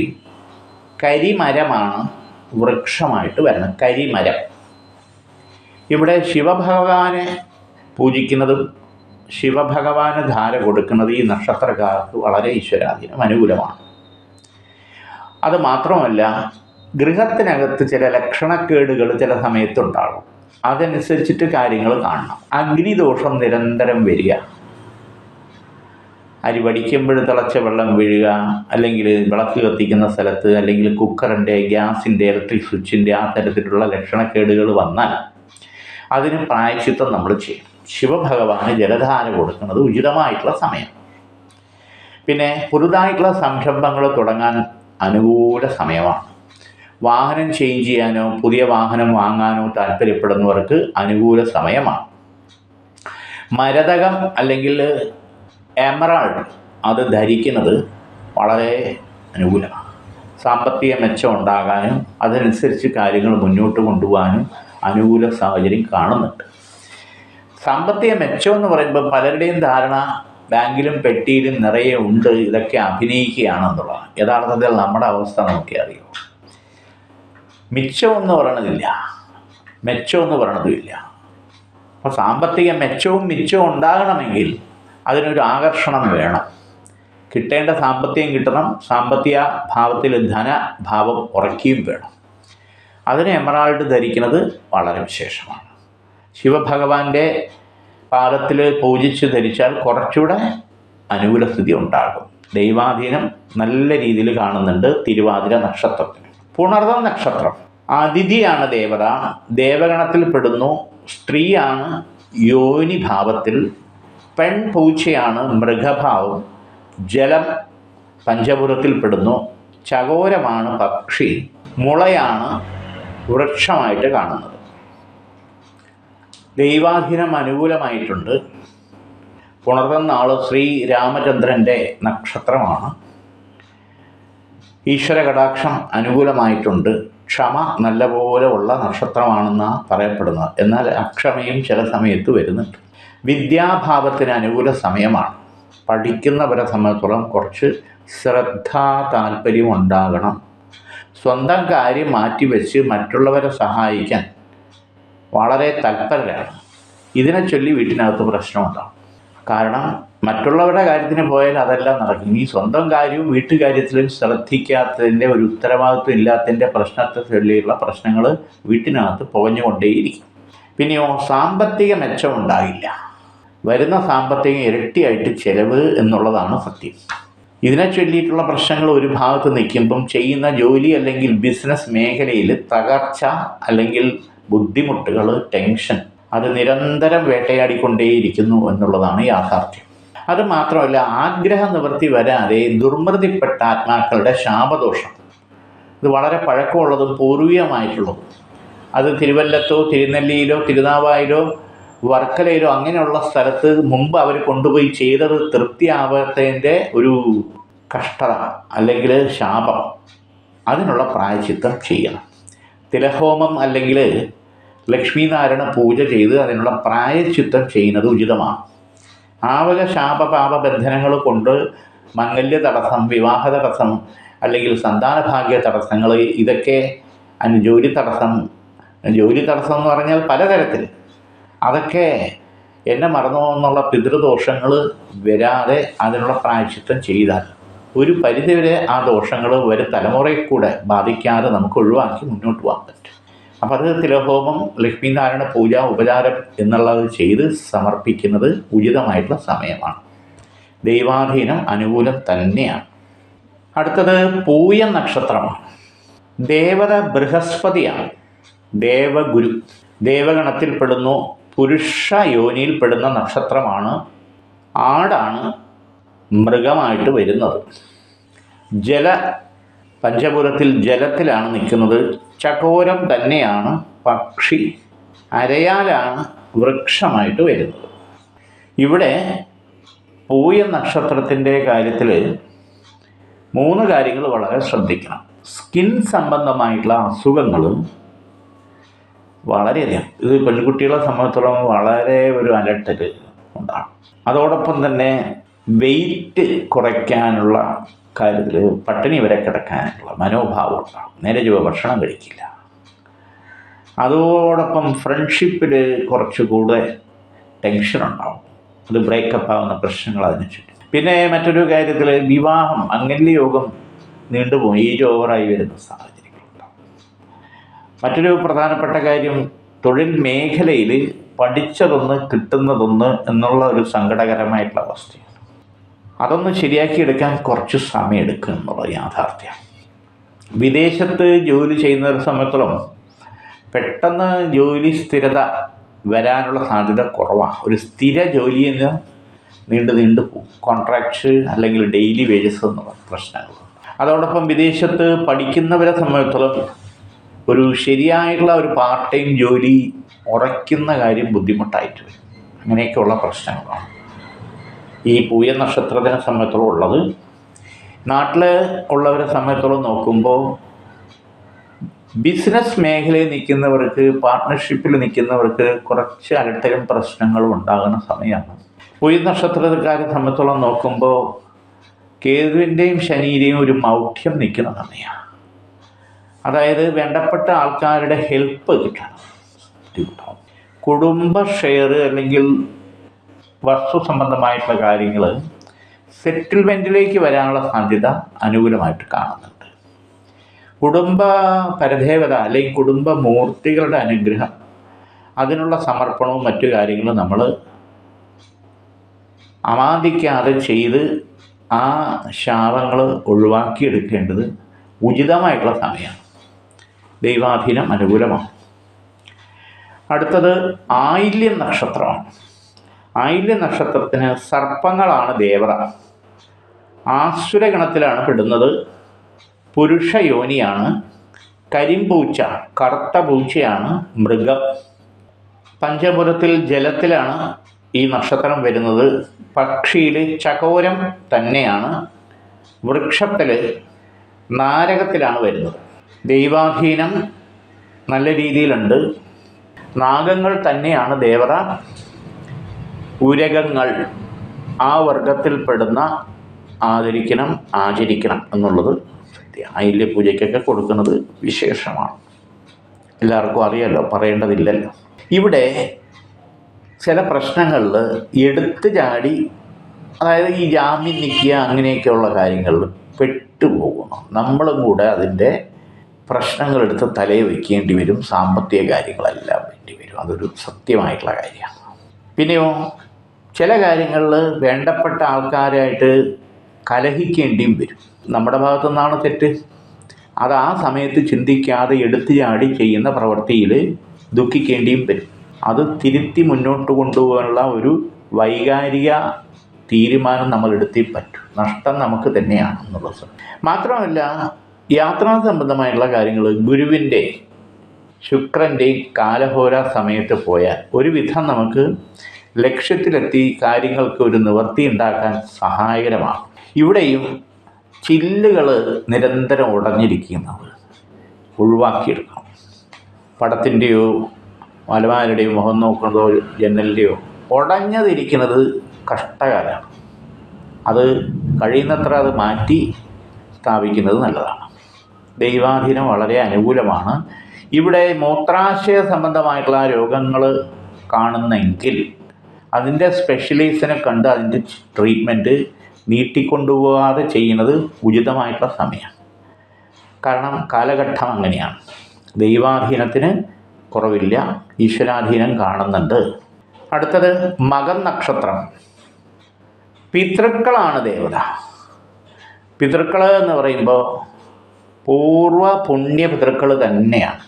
കരിമരമാണ് വൃക്ഷമായിട്ട് വരുന്നത്. കരിമരം. ഇവിടെ ശിവഭഗവാനെ പൂജിക്കുന്നതും ശിവഭഗവാന് ധാര കൊടുക്കുന്നത് ഈ നക്ഷത്രക്കാർക്ക് വളരെ ഈശ്വരാധീനം അനുകൂലമാണ്. അത് മാത്രമല്ല, ഗൃഹത്തിനകത്ത് ചില ലക്ഷണക്കേടുകൾ ചില സമയത്തുണ്ടാകും. അതനുസരിച്ചിട്ട് കാര്യങ്ങൾ കാണണം. അഗ്നിദോഷം നിരന്തരം വരിക, അരി വടിക്കുമ്പോൾ തിളച്ച വെള്ളം വീഴുക, അല്ലെങ്കിൽ വിളക്ക് കത്തിക്കുന്ന സ്ഥലത്ത്, അല്ലെങ്കിൽ കുക്കറിൻ്റെ, ഗ്യാസിൻ്റെ, ഇലക്ട്രിക് സ്വിച്ചിൻ്റെ ആ തരത്തിലുള്ള ലക്ഷണക്കേടുകൾ വന്നാൽ അതിന് പ്രായശ്ചിത്തം നമ്മൾ ചെയ്യണം. ശിവഭഗവാന് ജലധാര കൊടുക്കുന്നത് ഉചിതമായിട്ടുള്ള സമയം. പിന്നെ പുതുതായിട്ടുള്ള സംരംഭങ്ങൾ തുടങ്ങാൻ അനുകൂല സമയമാണ്. വാഹനം ചേഞ്ച് ചെയ്യാനോ പുതിയ വാഹനം വാങ്ങാനോ താല്പര്യപ്പെടുന്നവർക്ക് അനുകൂല സമയമാണ്. മരതകം അല്ലെങ്കിൽ എമറാൾഡ് അത് ധരിക്കുന്നത് വളരെ അനുകൂലമാണ്. സാമ്പത്തിക മെച്ചം ഉണ്ടാകാനും അതനുസരിച്ച് കാര്യങ്ങൾ മുന്നോട്ട് കൊണ്ടുപോകാനും അനുകൂല സാഹചര്യം കാണുന്നുണ്ട്. സാമ്പത്തിക മെച്ചം എന്ന് പറയുമ്പോൾ പലരുടെയും ധാരണ ബാങ്കിലും പെട്ടിയിലും നിറയെ ഉണ്ട്, ഇതൊക്കെ അഭിനയിക്കുകയാണെന്നുള്ളതാണ്. യഥാർത്ഥത്തിൽ നമ്മുടെ അവസ്ഥ നോക്കി അറിയും. മിച്ചമെന്ന് പറയണതില്ല, മെച്ചമെന്ന് പറയണതുമില്ല. അപ്പോൾ സാമ്പത്തിക മെച്ചവും മിച്ചവും ഉണ്ടാകണമെങ്കിൽ അതിനൊരു ആകർഷണം വേണം. കിട്ടേണ്ട സാമ്പത്തികം കിട്ടണം, സാമ്പത്തിക ഭാവത്തിൽ ധനഭാവം ഉറക്കുകയും വേണം. അതിന് എമറാൾഡ് ധരിക്കുന്നത് വളരെ വിശേഷമാണ്. ശിവഭഗവാന്റെ പാദത്തിൽ പൂജിച്ച് ധരിച്ചാൽ കുറച്ചുകൂടെ അനുകൂല സ്ഥിതി ഉണ്ടാകും. ദൈവാധീനം നല്ല രീതിയിൽ കാണുന്നുണ്ട് തിരുവാതിര നക്ഷത്രത്തിന്. പുണർതം നക്ഷത്രം, അതിഥിയാണ് ദേവത, ദേവഗണത്തിൽ പെടുന്നു. സ്ത്രീയാണ് യോനി ഭാവത്തിൽ, പെൺപൂച്ചയാണ് മൃഗഭാവം, ജലം പഞ്ചഭൂതത്തിൽ പെടുന്നു. ചകോരമാണ് പക്ഷി, മുളയാണ് വൃക്ഷമായിട്ട് കാണുന്നത്. ദൈവാധീനം അനുകൂലമായിട്ടുണ്ട്. പുണർതം നാൾ ശ്രീ രാമചന്ദ്രൻ്റെ നക്ഷത്രമാണ്. ഈശ്വര കടാക്ഷം അനുകൂലമായിട്ടുണ്ട്. ക്ഷമ നല്ലപോലെ ഉള്ള നക്ഷത്രമാണെന്നാണ് പറയപ്പെടുന്നത്. എന്നാൽ അക്ഷമയും ചില സമയത്ത് വരുന്നുണ്ട്. വിദ്യാഭാവത്തിന് അനുകൂല സമയമാണ്. പഠിക്കുന്നവരെ സംബന്ധിച്ചോളം കുറച്ച് ശ്രദ്ധാ താല്പര്യം ഉണ്ടാകണം. സ്വന്തം കാര്യം മാറ്റിവെച്ച് മറ്റുള്ളവരെ സഹായിക്കാൻ വളരെ തൽപരരാണ്. ഇതിനെ ചൊല്ലി വീട്ടിനകത്ത് പ്രശ്നമുണ്ടാകും. കാരണം മറ്റുള്ളവരുടെ കാര്യത്തിന് പോയാൽ അതെല്ലാം നടക്കും. ഈ സ്വന്തം കാര്യവും വീട്ടുകാര്യത്തിലും ശ്രദ്ധിക്കാത്തതിൻ്റെ ഒരു ഉത്തരവാദിത്വം ഇല്ലാത്തതിൻ്റെ പ്രശ്നത്തെ ചൊല്ലിയുള്ള പ്രശ്നങ്ങൾ വീട്ടിനകത്ത് പുകഞ്ഞുകൊണ്ടേയിരിക്കും. പിന്നെയോ സാമ്പത്തിക മെച്ചം ഉണ്ടാകില്ല. വരുന്ന സാമ്പത്തികം ഇരട്ടിയായിട്ട് ചെലവ് എന്നുള്ളതാണ് സത്യം. ഇതിനെ ചൊല്ലിയിട്ടുള്ള പ്രശ്നങ്ങൾ ഒരു ഭാഗത്ത് നിൽക്കുമ്പം ചെയ്യുന്ന ജോലി അല്ലെങ്കിൽ ബിസിനസ് മേഖലയിൽ തകർച്ച അല്ലെങ്കിൽ ബുദ്ധിമുട്ടുകൾ, ടെൻഷൻ അത് നിരന്തരം വേട്ടയാടിക്കൊണ്ടേയിരിക്കുന്നു എന്നുള്ളതാണ് യാഥാർത്ഥ്യം. അത് മാത്രമല്ല, ആഗ്രഹ നിവൃത്തി വരാതെ ദുർമൃതിപ്പെട്ട ആത്മാക്കളുടെ ശാപദോഷം ഇത് വളരെ പഴക്കമുള്ളതും പൂർവികമായിട്ടുള്ളതും. അത് തിരുവല്ലത്തോ തിരുനെല്ലിയിലോ തിരുനാവായിലോ വർക്കലയിലോ അങ്ങനെയുള്ള സ്ഥലത്ത് മുമ്പ് അവർ കൊണ്ടുപോയി ചെയ്തത് തൃപ്തിയാവാത്തതിൻ്റെ ഒരു കഷ്ടത അല്ലെങ്കിൽ ശാപം, അതിനുള്ള പ്രായശ്ചിത്തം ചെയ്യണം. തിലഹോമം അല്ലെങ്കിൽ ലക്ഷ്മീനാരായണ പൂജ ചെയ്ത് അതിനുള്ള പ്രായശ്ചിത്തം ചെയ്യുന്നത് ഉചിതമാണ്. ആവക ശാപപാപ ബന്ധനങ്ങൾ കൊണ്ട് മംഗല്യ തടസ്സം, വിവാഹ തടസ്സം അല്ലെങ്കിൽ സന്താനഭാഗ്യ തടസ്സങ്ങൾ, ഇതൊക്കെ ജോലി തടസ്സം എന്ന് പറഞ്ഞാൽ പലതരത്തിൽ, അതൊക്കെ എന്നെ മറന്നു എന്നുള്ള പിതൃദോഷങ്ങൾ വരാതെ അതിനുള്ള പ്രായശ്ചിത്തം ചെയ്താൽ ഒരു പരിധിവരെ ആ ദോഷങ്ങൾ വരും തലമുറയിൽ കൂടെ ബാധിക്കാതെ നമുക്ക് ഒഴിവാക്കി മുന്നോട്ട് പോകാൻ പറ്റും. അപ്പോൾ അത് തിലഹോമം, ലക്ഷ്മീനാരായണ പൂജ, ഉപചാരം എന്നുള്ളത് ചെയ്ത് സമർപ്പിക്കുന്നത് ഉചിതമായിട്ടുള്ള സമയമാണ്. ദൈവാധീനം അനുകൂലം തന്നെയാണ്. അടുത്തത് പൂയം നക്ഷത്രമാണ്. ദേവത ബൃഹസ്പതിയാണ്, ദേവഗുരു, ദേവഗണത്തിൽപ്പെടുന്നു. പുരുഷ യോനിയിൽപ്പെടുന്ന നക്ഷത്രമാണ്. ആടാണ് മൃഗമായിട്ട് വരുന്നത്. പഞ്ചഭൂതത്തിൽ ജലത്തിലാണ് നിൽക്കുന്നത്. ചകോരം തന്നെയാണ് പക്ഷി, അരയാലാണ് വൃക്ഷമായിട്ട് വരുന്നത്. ഇവിടെ പൂയം നക്ഷത്രത്തിൻ്റെ കാര്യത്തിൽ 3 കാര്യങ്ങൾ വളരെ ശ്രദ്ധിക്കണം. സ്കിൻ സംബന്ധമായിട്ടുള്ള അസുഖങ്ങൾ വളരെയധികം, ഇത് പെൺകുട്ടികളെ സംബന്ധിച്ചിടത്തോളം വളരെ ഒരു അലട്ടൽ ഉണ്ടാകും. അതോടൊപ്പം തന്നെ വെയിറ്റ് കുറയ്ക്കാനുള്ള കാര്യത്തിൽ പട്ടിണി വരെ കിടക്കാനുള്ള മനോഭാവം ഉണ്ടാകും. നേരെ ഭക്ഷണം കഴിക്കില്ല. അതോടൊപ്പം ഫ്രണ്ട്ഷിപ്പിൽ കുറച്ചുകൂടെ ടെൻഷൻ ഉണ്ടാവും. അത് ബ്രേക്കപ്പ് ആവുന്ന പ്രശ്നങ്ങൾ അതിന് ചുറ്റും. പിന്നെ മറ്റൊരു കാര്യത്തിൽ വിവാഹം, അംഗല്യയോഗം നീണ്ടുപോയി ഏജ് ഓവറായി വരുന്ന സാഹചര്യങ്ങളുണ്ടാകും. മറ്റൊരു പ്രധാനപ്പെട്ട കാര്യം, തൊഴിൽ മേഖലയിൽ പഠിച്ചതൊന്ന് കിട്ടുന്നതൊന്ന് എന്നുള്ള ഒരു സങ്കടകരമായിട്ടുള്ള അവസ്ഥയാണ്. അതൊന്ന് ശരിയാക്കിയെടുക്കാൻ കുറച്ച് സമയമെടുക്കും എന്നുള്ള യാഥാർത്ഥ്യം. വിദേശത്ത് ജോലി ചെയ്യുന്നവരെ സംബന്ധിച്ചോളം പെട്ടെന്ന് ജോലി സ്ഥിരത വരാനുള്ള സാധ്യത കുറവാണ്. ഒരു സ്ഥിര ജോലിയിൽ നീണ്ടു പോകും. കോൺട്രാക്റ്റ് അല്ലെങ്കിൽ ഡെയിലി വേജസ് എന്നുള്ള പ്രശ്നങ്ങൾ. അതോടൊപ്പം വിദേശത്ത് പഠിക്കുന്നവരെ സംബന്ധിച്ചിടത്തോളം ഒരു ശരിയായിട്ടുള്ള ഒരു പാർട്ട് ടൈം ജോലി ഉറയ്ക്കുന്ന കാര്യം ബുദ്ധിമുട്ടായിട്ട് വരും. അങ്ങനെയൊക്കെയുള്ള പ്രശ്നങ്ങളാണ് ഈ പൂയ നക്ഷത്രത്തിനെ സംബന്ധിച്ചോളം ഉള്ളത്. നാട്ടിൽ ഉള്ളവരെ സംബന്ധിച്ചോളം നോക്കുമ്പോൾ ബിസിനസ് മേഖലയിൽ നിൽക്കുന്നവർക്ക്, പാർട്ട്ണർഷിപ്പിൽ നിൽക്കുന്നവർക്ക് കുറച്ച് അലട്ടലും പ്രശ്നങ്ങളും ഉണ്ടാകുന്ന സമയമാണ്. പൂയ നക്ഷത്രക്കാരെ സംബന്ധിച്ചോളം നോക്കുമ്പോൾ കേതുവിൻ്റെയും ശനിയുടെയും ഒരു മൗഢ്യം നിൽക്കുന്ന സമയമാണ്. അതായത് വേണ്ടപ്പെട്ട ആൾക്കാരുടെ ഹെൽപ്പ് കിട്ടണം. കുടുംബ ഷെയർ അല്ലെങ്കിൽ വസ്തു സംബന്ധമായിട്ടുള്ള കാര്യങ്ങൾ സെറ്റിൽമെൻറ്റിലേക്ക് വരാനുള്ള സാധ്യത അനുകൂലമായിട്ട് കാണുന്നുണ്ട്. കുടുംബ പരദേവത അല്ലെങ്കിൽ കുടുംബ മൂർത്തികളുടെ അനുഗ്രഹം, അതിനുള്ള സമർപ്പണവും മറ്റു കാര്യങ്ങളും നമ്മൾ അമാന്തിക്കാതെ ചെയ്ത് ആ ശാപങ്ങൾ ഒഴിവാക്കിയെടുക്കേണ്ടത് ഉചിതമായിട്ടുള്ള സമയമാണ്. ദൈവാധീനം അനുകൂലമാണ്. അടുത്തത് ആയില്യം നക്ഷത്രമാണ്. ആയില്യം നക്ഷത്രത്തിന് സർപ്പങ്ങളാണ് ദേവത. ആസുരഗണത്തിലാണ് പെടുന്നത്. പുരുഷ യോനിയാണ്. കരിമ്പൂച്ച, കറുത്ത പൂച്ചയാണ് മൃഗം. പഞ്ചഭൂതത്തിൽ ജലത്തിലാണ് ഈ നക്ഷത്രം വരുന്നത്. പക്ഷിയിൽ ചകോരം തന്നെയാണ്. വൃക്ഷത്തിൽ നാരകത്തിലാണ് വരുന്നത്. ദൈവാധീനം നല്ല രീതിയിലുണ്ട്. നാഗങ്ങൾ തന്നെയാണ് ദേവത. ഉരകങ്ങൾ ആ വർഗത്തിൽപ്പെടുന്ന ആചരിക്കണം എന്നുള്ളത് സത്യം. ആയില്യ പൂജയ്ക്കൊക്കെ കൊടുക്കുന്നത് വിശേഷമാണ്. എല്ലാവർക്കും അറിയാമല്ലോ, പറയേണ്ടതില്ലല്ലോ. ഇവിടെ ചില പ്രശ്നങ്ങളിൽ എടുത്തു ചാടി, അതായത് ഈ ജാമ്യം നിൽക്കുക അങ്ങനെയൊക്കെയുള്ള കാര്യങ്ങളിൽ പെട്ടുപോകുന്നു. നമ്മളും കൂടെ അതിൻ്റെ പ്രശ്നങ്ങളെടുത്ത് തലയിൽ വയ്ക്കേണ്ടി വരും. സാമ്പത്തിക കാര്യങ്ങളെല്ലാം വേണ്ടി വരും. അതൊരു സത്യമായിട്ടുള്ള കാര്യമാണ്. പിന്നെയോ ചില കാര്യങ്ങളിൽ വേണ്ടപ്പെട്ട ആൾക്കാരായിട്ട് കലഹിക്കേണ്ടിയും വരും. നമ്മുടെ ഭാഗത്തു നിന്നാണ് തെറ്റ്. അത് ആ സമയത്ത് ചിന്തിക്കാതെ എടുത്തു ചാടി ചെയ്യുന്ന പ്രവൃത്തിയിൽ ദുഃഖിക്കേണ്ടിയും വരും. അത് തിരുത്തി മുന്നോട്ട് കൊണ്ടുപോകാനുള്ള ഒരു വൈകാരിക തീരുമാനം നമ്മൾ എടുത്തേ പറ്റൂ. നഷ്ടം നമുക്ക് തന്നെയാണ് എന്നുള്ളത്. മാത്രമല്ല, യാത്രാ സംബന്ധമായിട്ടുള്ള കാര്യങ്ങൾ ഗുരുവിൻ്റെ ശുക്രൻ്റെയും കാലഹോര സമയത്ത് പോയാൽ ഒരുവിധം നമുക്ക് ലക്ഷ്യത്തിലെത്തി കാര്യങ്ങൾക്ക് ഒരു നിവൃത്തി ഉണ്ടാക്കാൻ സഹായകരമാണ്. ഇവിടെയും ചില്ലുകൾ നിരന്തരം ഉടഞ്ഞിരിക്കുന്നത് ഒഴിവാക്കിയെടുക്കണം. പടത്തിൻ്റെയോ മലമാരുടെയോ മുഖം നോക്കുന്നതോ ജനലിൻ്റെയോ ഉടഞ്ഞതിരിക്കുന്നത് കഷ്ടകാലമാണ്. അത് കഴിയുന്നത്ര അത് മാറ്റി സ്ഥാപിക്കുന്നത് നല്ലതാണ്. ദൈവാധീനം വളരെ അനുകൂലമാണ്. ഇവിടെ മൂത്രാശയ സംബന്ധമായിട്ടുള്ള രോഗങ്ങൾ കാണുന്നെങ്കിൽ അതിൻ്റെ സ്പെഷ്യലൈസിനെ കണ്ട് അതിൻ്റെ ട്രീറ്റ്മെൻറ്റ് നീട്ടിക്കൊണ്ടുപോകാതെ ചെയ്യുന്നത് ഉചിതമായിട്ടുള്ള സമയമാണ്. കാരണം കാലഘട്ടം അങ്ങനെയാണ്. ദൈവാധീനത്തിന് കുറവില്ല, ഈശ്വരാധീനം കാണുന്നുണ്ട്. അടുത്തത് മകം നക്ഷത്രം. പിതൃക്കളാണ് ദേവത. പിതൃക്കൾ എന്ന് പറയുമ്പോൾ പൂർവ പുണ്യ പിതൃക്കൾ തന്നെയാണ്.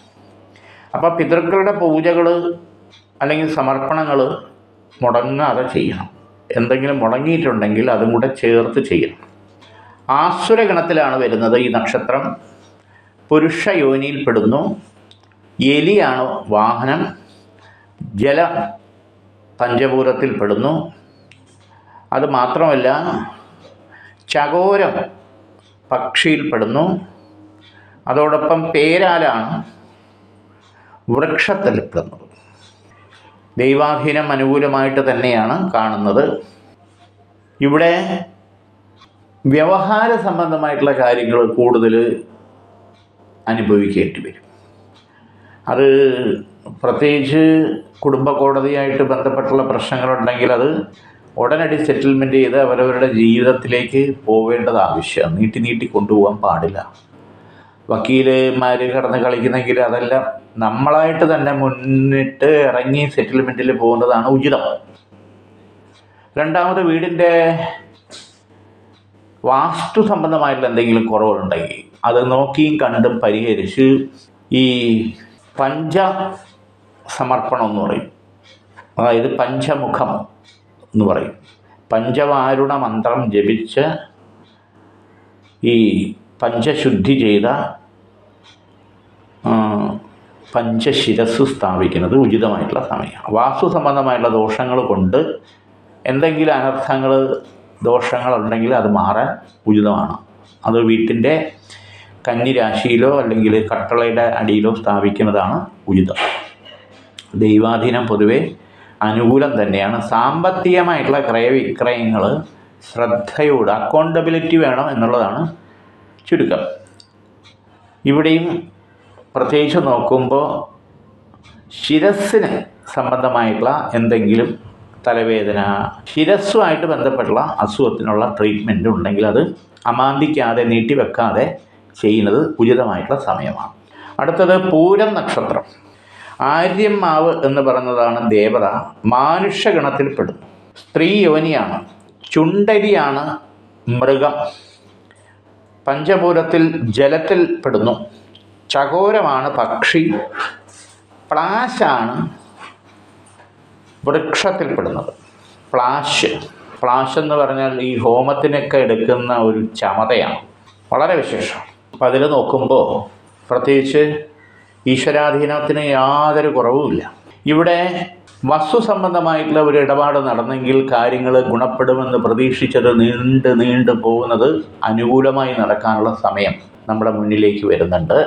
അപ്പോൾ പിതൃക്കളുടെ പൂജകൾ അല്ലെങ്കിൽ സമർപ്പണങ്ങൾ മുടങ്ങാതെ ചെയ്യണം. എന്തെങ്കിലും മുടങ്ങിയിട്ടുണ്ടെങ്കിൽ അതും കൂടെ ചേർത്ത് ചെയ്യണം. ആസുരഗണത്തിലാണ് വരുന്നത് ഈ നക്ഷത്രം. പുരുഷ യോനിയിൽപ്പെടുന്നു. എലിയാണ് വാഹനം. ജല പഞ്ചഭൂതത്തിൽപ്പെടുന്നു. അത് മാത്രമല്ല, ചകോരം പക്ഷിയിൽപ്പെടുന്നു. അതോടൊപ്പം പേരാലാണ് വൃക്ഷത്തിൽപ്പെടുന്നത്. ദൈവാധീനം അനുകൂലമായിട്ട് തന്നെയാണ് കാണുന്നത്. ഇവിടെ വ്യവഹാര സംബന്ധമായിട്ടുള്ള കാര്യങ്ങൾ കൂടുതൽ അനുഭവിക്കേണ്ടി വരും. അത് പ്രത്യേകിച്ച് കുടുംബ കോടതിയായിട്ട് ബന്ധപ്പെട്ടുള്ള പ്രശ്നങ്ങളുണ്ടെങ്കിൽ അത് ഉടനടി സെറ്റിൽമെൻറ്റ് ചെയ്ത് അവരവരുടെ ജീവിതത്തിലേക്ക് പോവേണ്ടത് ആവശ്യമാണ്. നീട്ടി കൊണ്ടുപോകാൻ പാടില്ല. വക്കീലന്മാർ കടന്ന് കളിക്കുന്നെങ്കിൽ അതെല്ലാം നമ്മളായിട്ട് തന്നെ മുന്നിട്ട് ഇറങ്ങി സെറ്റിൽമെൻറ്റിൽ പോകുന്നതാണ് ഉചിതം. രണ്ടാമത്, വീടിൻ്റെ വാസ്തു സംബന്ധമായിട്ടുള്ള എന്തെങ്കിലും കുറവുകളുണ്ടെങ്കിൽ അത് നോക്കിയും കണ്ടും പരിഹരിച്ച് ഈ പഞ്ച സമർപ്പണം എന്ന് പറയും. അതായത് പഞ്ചമുഖം എന്ന് പറയും. പഞ്ചവാരുണ മന്ത്രം ജപിച്ച് ഈ പഞ്ചശുദ്ധി ചെയ്ത പഞ്ചശിരസ് സ്ഥാപിക്കുന്നത് ഉചിതമായിട്ടുള്ള സമയമാണ്. വാസ്തു സംബന്ധമായിട്ടുള്ള ദോഷങ്ങൾ കൊണ്ട് എന്തെങ്കിലും അനർത്ഥങ്ങൾ ദോഷങ്ങളുണ്ടെങ്കിൽ അത് മാറാൻ ഉചിതമാണ്. അത് വീട്ടിൻ്റെ കന്നിരാശിയിലോ അല്ലെങ്കിൽ കട്ടളയുടെ അടിയിലോ സ്ഥാപിക്കുന്നതാണ് ഉചിതം. ദൈവാധീനം പൊതുവെ അനുകൂലം തന്നെയാണ്. സാമ്പത്തികമായിട്ടുള്ള ക്രയവിക്രയങ്ങൾ ശ്രദ്ധയോട് അക്കൗണ്ടബിലിറ്റി വേണം എന്നുള്ളതാണ് ചുരുക്കം. ഇവിടെയും പ്രത്യേകിച്ച് നോക്കുമ്പോൾ ശിരസ്സിന് സംബന്ധമായിട്ടുള്ള എന്തെങ്കിലും തലവേദന, ശിരസ്സുമായിട്ട് ബന്ധപ്പെട്ടുള്ള അസുഖത്തിനുള്ള ട്രീറ്റ്മെൻറ്റ് ഉണ്ടെങ്കിൽ അത് അമാന്തിക്കാതെ നീട്ടിവെക്കാതെ ചെയ്യുന്നത് ഉചിതമായിട്ടുള്ള സമയമാണ്. അടുത്തത് പൂരം നക്ഷത്രം. ആര്യമ്മാവ് എന്ന് പറയുന്നതാണ് ദേവത. മാനുഷ്യഗണത്തിൽപ്പെടുന്നു. സ്ത്രീ യോനിയാണ്. ചുണ്ടരിയാണ് മൃഗം. പഞ്ചഭൂതത്തിൽ ജലത്തിൽ പെടുന്നു. ചകോരമാണ് പക്ഷി. പ്ലാശാണ് വൃക്ഷത്തിൽപ്പെടുന്നത്. പ്ലാശ് എന്ന് പറഞ്ഞാൽ ഈ ഹോമത്തിനൊക്കെ എടുക്കുന്ന ഒരു ചമതയാണ്, വളരെ വിശേഷം. അപ്പം അതിൽ നോക്കുമ്പോൾ പ്രത്യേകിച്ച് ഈശ്വരാധീനത്തിന് യാതൊരു കുറവുമില്ല. ഇവിടെ വസ്തു സംബന്ധമായിട്ടുള്ള ഒരു ഇടപാട് നടന്നെങ്കിൽ കാര്യങ്ങൾ ഗുണപ്പെടുമെന്ന് പ്രതീക്ഷിച്ചത് നീണ്ടു പോകുന്നത് അനുകൂലമായി നടക്കാനുള്ള സമയം നമ്മുടെ മുന്നിലേക്ക് വരുന്നുണ്ട്.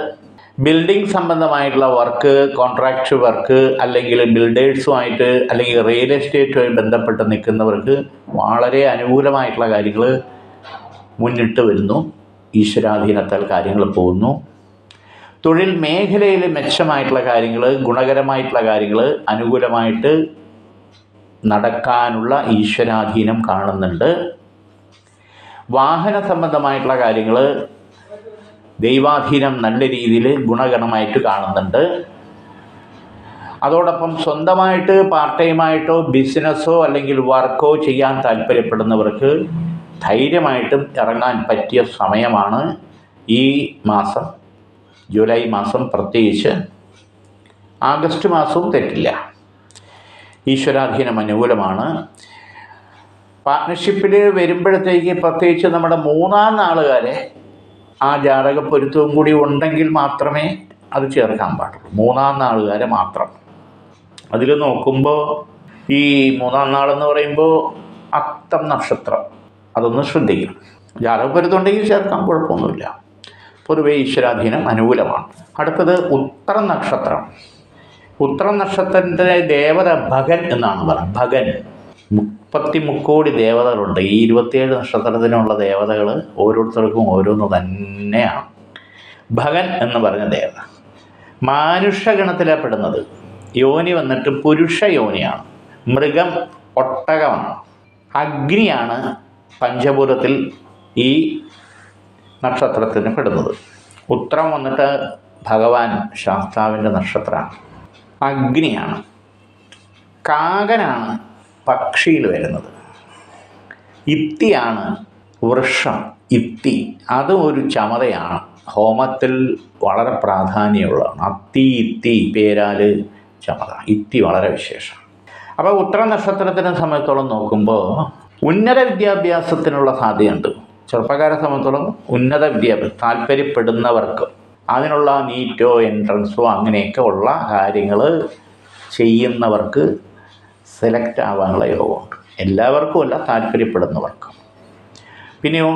ബിൽഡിംഗ് സംബന്ധമായിട്ടുള്ള വർക്ക്, കോൺട്രാക്ട് വർക്ക്, അല്ലെങ്കിൽ ബിൽഡേഴ്സുമായിട്ട് അല്ലെങ്കിൽ റിയൽ എസ്റ്റേറ്റുമായി ബന്ധപ്പെട്ട് നിൽക്കുന്നവർക്ക് വളരെ അനുകൂലമായിട്ടുള്ള കാര്യങ്ങൾ മുന്നിട്ട് വരുന്നു. ഈശ്വരാധീനത്താൽ കാര്യങ്ങൾ പോകുന്നു. തൊഴിൽ മേഖലയിൽ മെച്ചമായിട്ടുള്ള കാര്യങ്ങൾ, ഗുണകരമായിട്ടുള്ള കാര്യങ്ങൾ അനുകൂലമായിട്ട് നടക്കാനുള്ള ഈശ്വരാധീനം കാണുന്നുണ്ട്. വാഹന സംബന്ധമായിട്ടുള്ള കാര്യങ്ങൾ ദൈവാധീനം നല്ല രീതിയിൽ ഗുണകരമായിട്ട് കാണുന്നുണ്ട്. അതോടൊപ്പം സ്വന്തമായിട്ട് പാർട്ട് ടൈമായിട്ടോ ബിസിനസ്സോ അല്ലെങ്കിൽ വർക്കോ ചെയ്യാൻ താല്പര്യപ്പെടുന്നവർക്ക് ധൈര്യമായിട്ടും ഇറങ്ങാൻ പറ്റിയ സമയമാണ് ഈ മാസം. ജൂലൈ മാസം, പ്രത്യേകിച്ച് ആഗസ്റ്റ് മാസവും തെറ്റില്ല. ഈശ്വരാധീനം അനുകൂലമാണ്. പാർട്ട്ണർഷിപ്പിൽ വരുമ്പോഴത്തേക്ക് പ്രത്യേകിച്ച് നമ്മുടെ മൂന്നാം നാളുകാരെ ആ ജാതക പൊരുത്തവും കൂടി ഉണ്ടെങ്കിൽ മാത്രമേ അത് ചേർക്കാൻ പാടുള്ളൂ. മൂന്നാം നാളുകാരെ മാത്രം. അതിൽ നോക്കുമ്പോൾ ഈ മൂന്നാം നാളെന്ന് പറയുമ്പോൾ അത്തം നക്ഷത്രം, അതൊന്ന് ശ്രദ്ധിക്കണം. ജാതക പൊരുത്തം ഉണ്ടെങ്കിൽ ചേർക്കാൻ കുഴപ്പമൊന്നുമില്ല. പൊതുവെ ഈശ്വരാധീനം അനുകൂലമാണ്. അടുത്തത് ഉത്രം നക്ഷത്രം. ഉത്രം നക്ഷത്രത്തിൻ്റെ ദേവത ഭഗൻ എന്നാണ് പറയുന്നത്. ഭഗൻ 33 ദേവതകളുണ്ട്. ഈ 27 നക്ഷത്രത്തിനുള്ള ദേവതകൾ ഓരോരുത്തർക്കും ഓരോന്ന് തന്നെയാണ്. ഭഗൻ എന്ന് പറഞ്ഞ ദേവത മാനുഷ്യഗണത്തിലാണ് പെടുന്നത്. യോനി വന്നിട്ട് പുരുഷ യോനിയാണ്. മൃഗം ഒട്ടകമാണ്. അഗ്നിയാണ് പഞ്ചഭൂതത്തിൽ ഈ നക്ഷത്രത്തിന് പെടുന്നത്. ഉത്രം വന്നിട്ട് ഭഗവാൻ ശാസ്താവിൻ്റെ നക്ഷത്രമാണ്. അഗ്നിയാണ്. കാകനാണ് പക്ഷിയിൽ വരുന്നത്. ഇത്തിയാണ് വൃക്ഷം. ഇത്തി അത് ഒരു ചമതയാണ്. ഹോമത്തിൽ വളരെ പ്രാധാന്യമുള്ളതാണ്. അത്തി, ഇത്തി, പേരാല്, ചമത. ഇത്തി വളരെ വിശേഷം. അപ്പോൾ ഉത്തര നക്ഷത്രത്തിനെ സംബന്ധിച്ചോളം നോക്കുമ്പോൾ ഉന്നത വിദ്യാഭ്യാസത്തിനുള്ള സാധ്യതയുണ്ട്. ചെറുപ്പക്കാരെ സംബന്ധിച്ചോളം ഉന്നത വിദ്യാഭ്യാസം താല്പര്യപ്പെടുന്നവർക്ക് അതിനുള്ള നീറ്റോ എൻട്രൻസോ അങ്ങനെയൊക്കെ ഉള്ള കാര്യങ്ങൾ ചെയ്യുന്നവർക്ക് സെലക്ട് ആവാനുള്ള യോഗമുണ്ട്. എല്ലാവർക്കും അല്ല, താല്പര്യപ്പെടുന്നവർക്ക്. പിന്നെയോ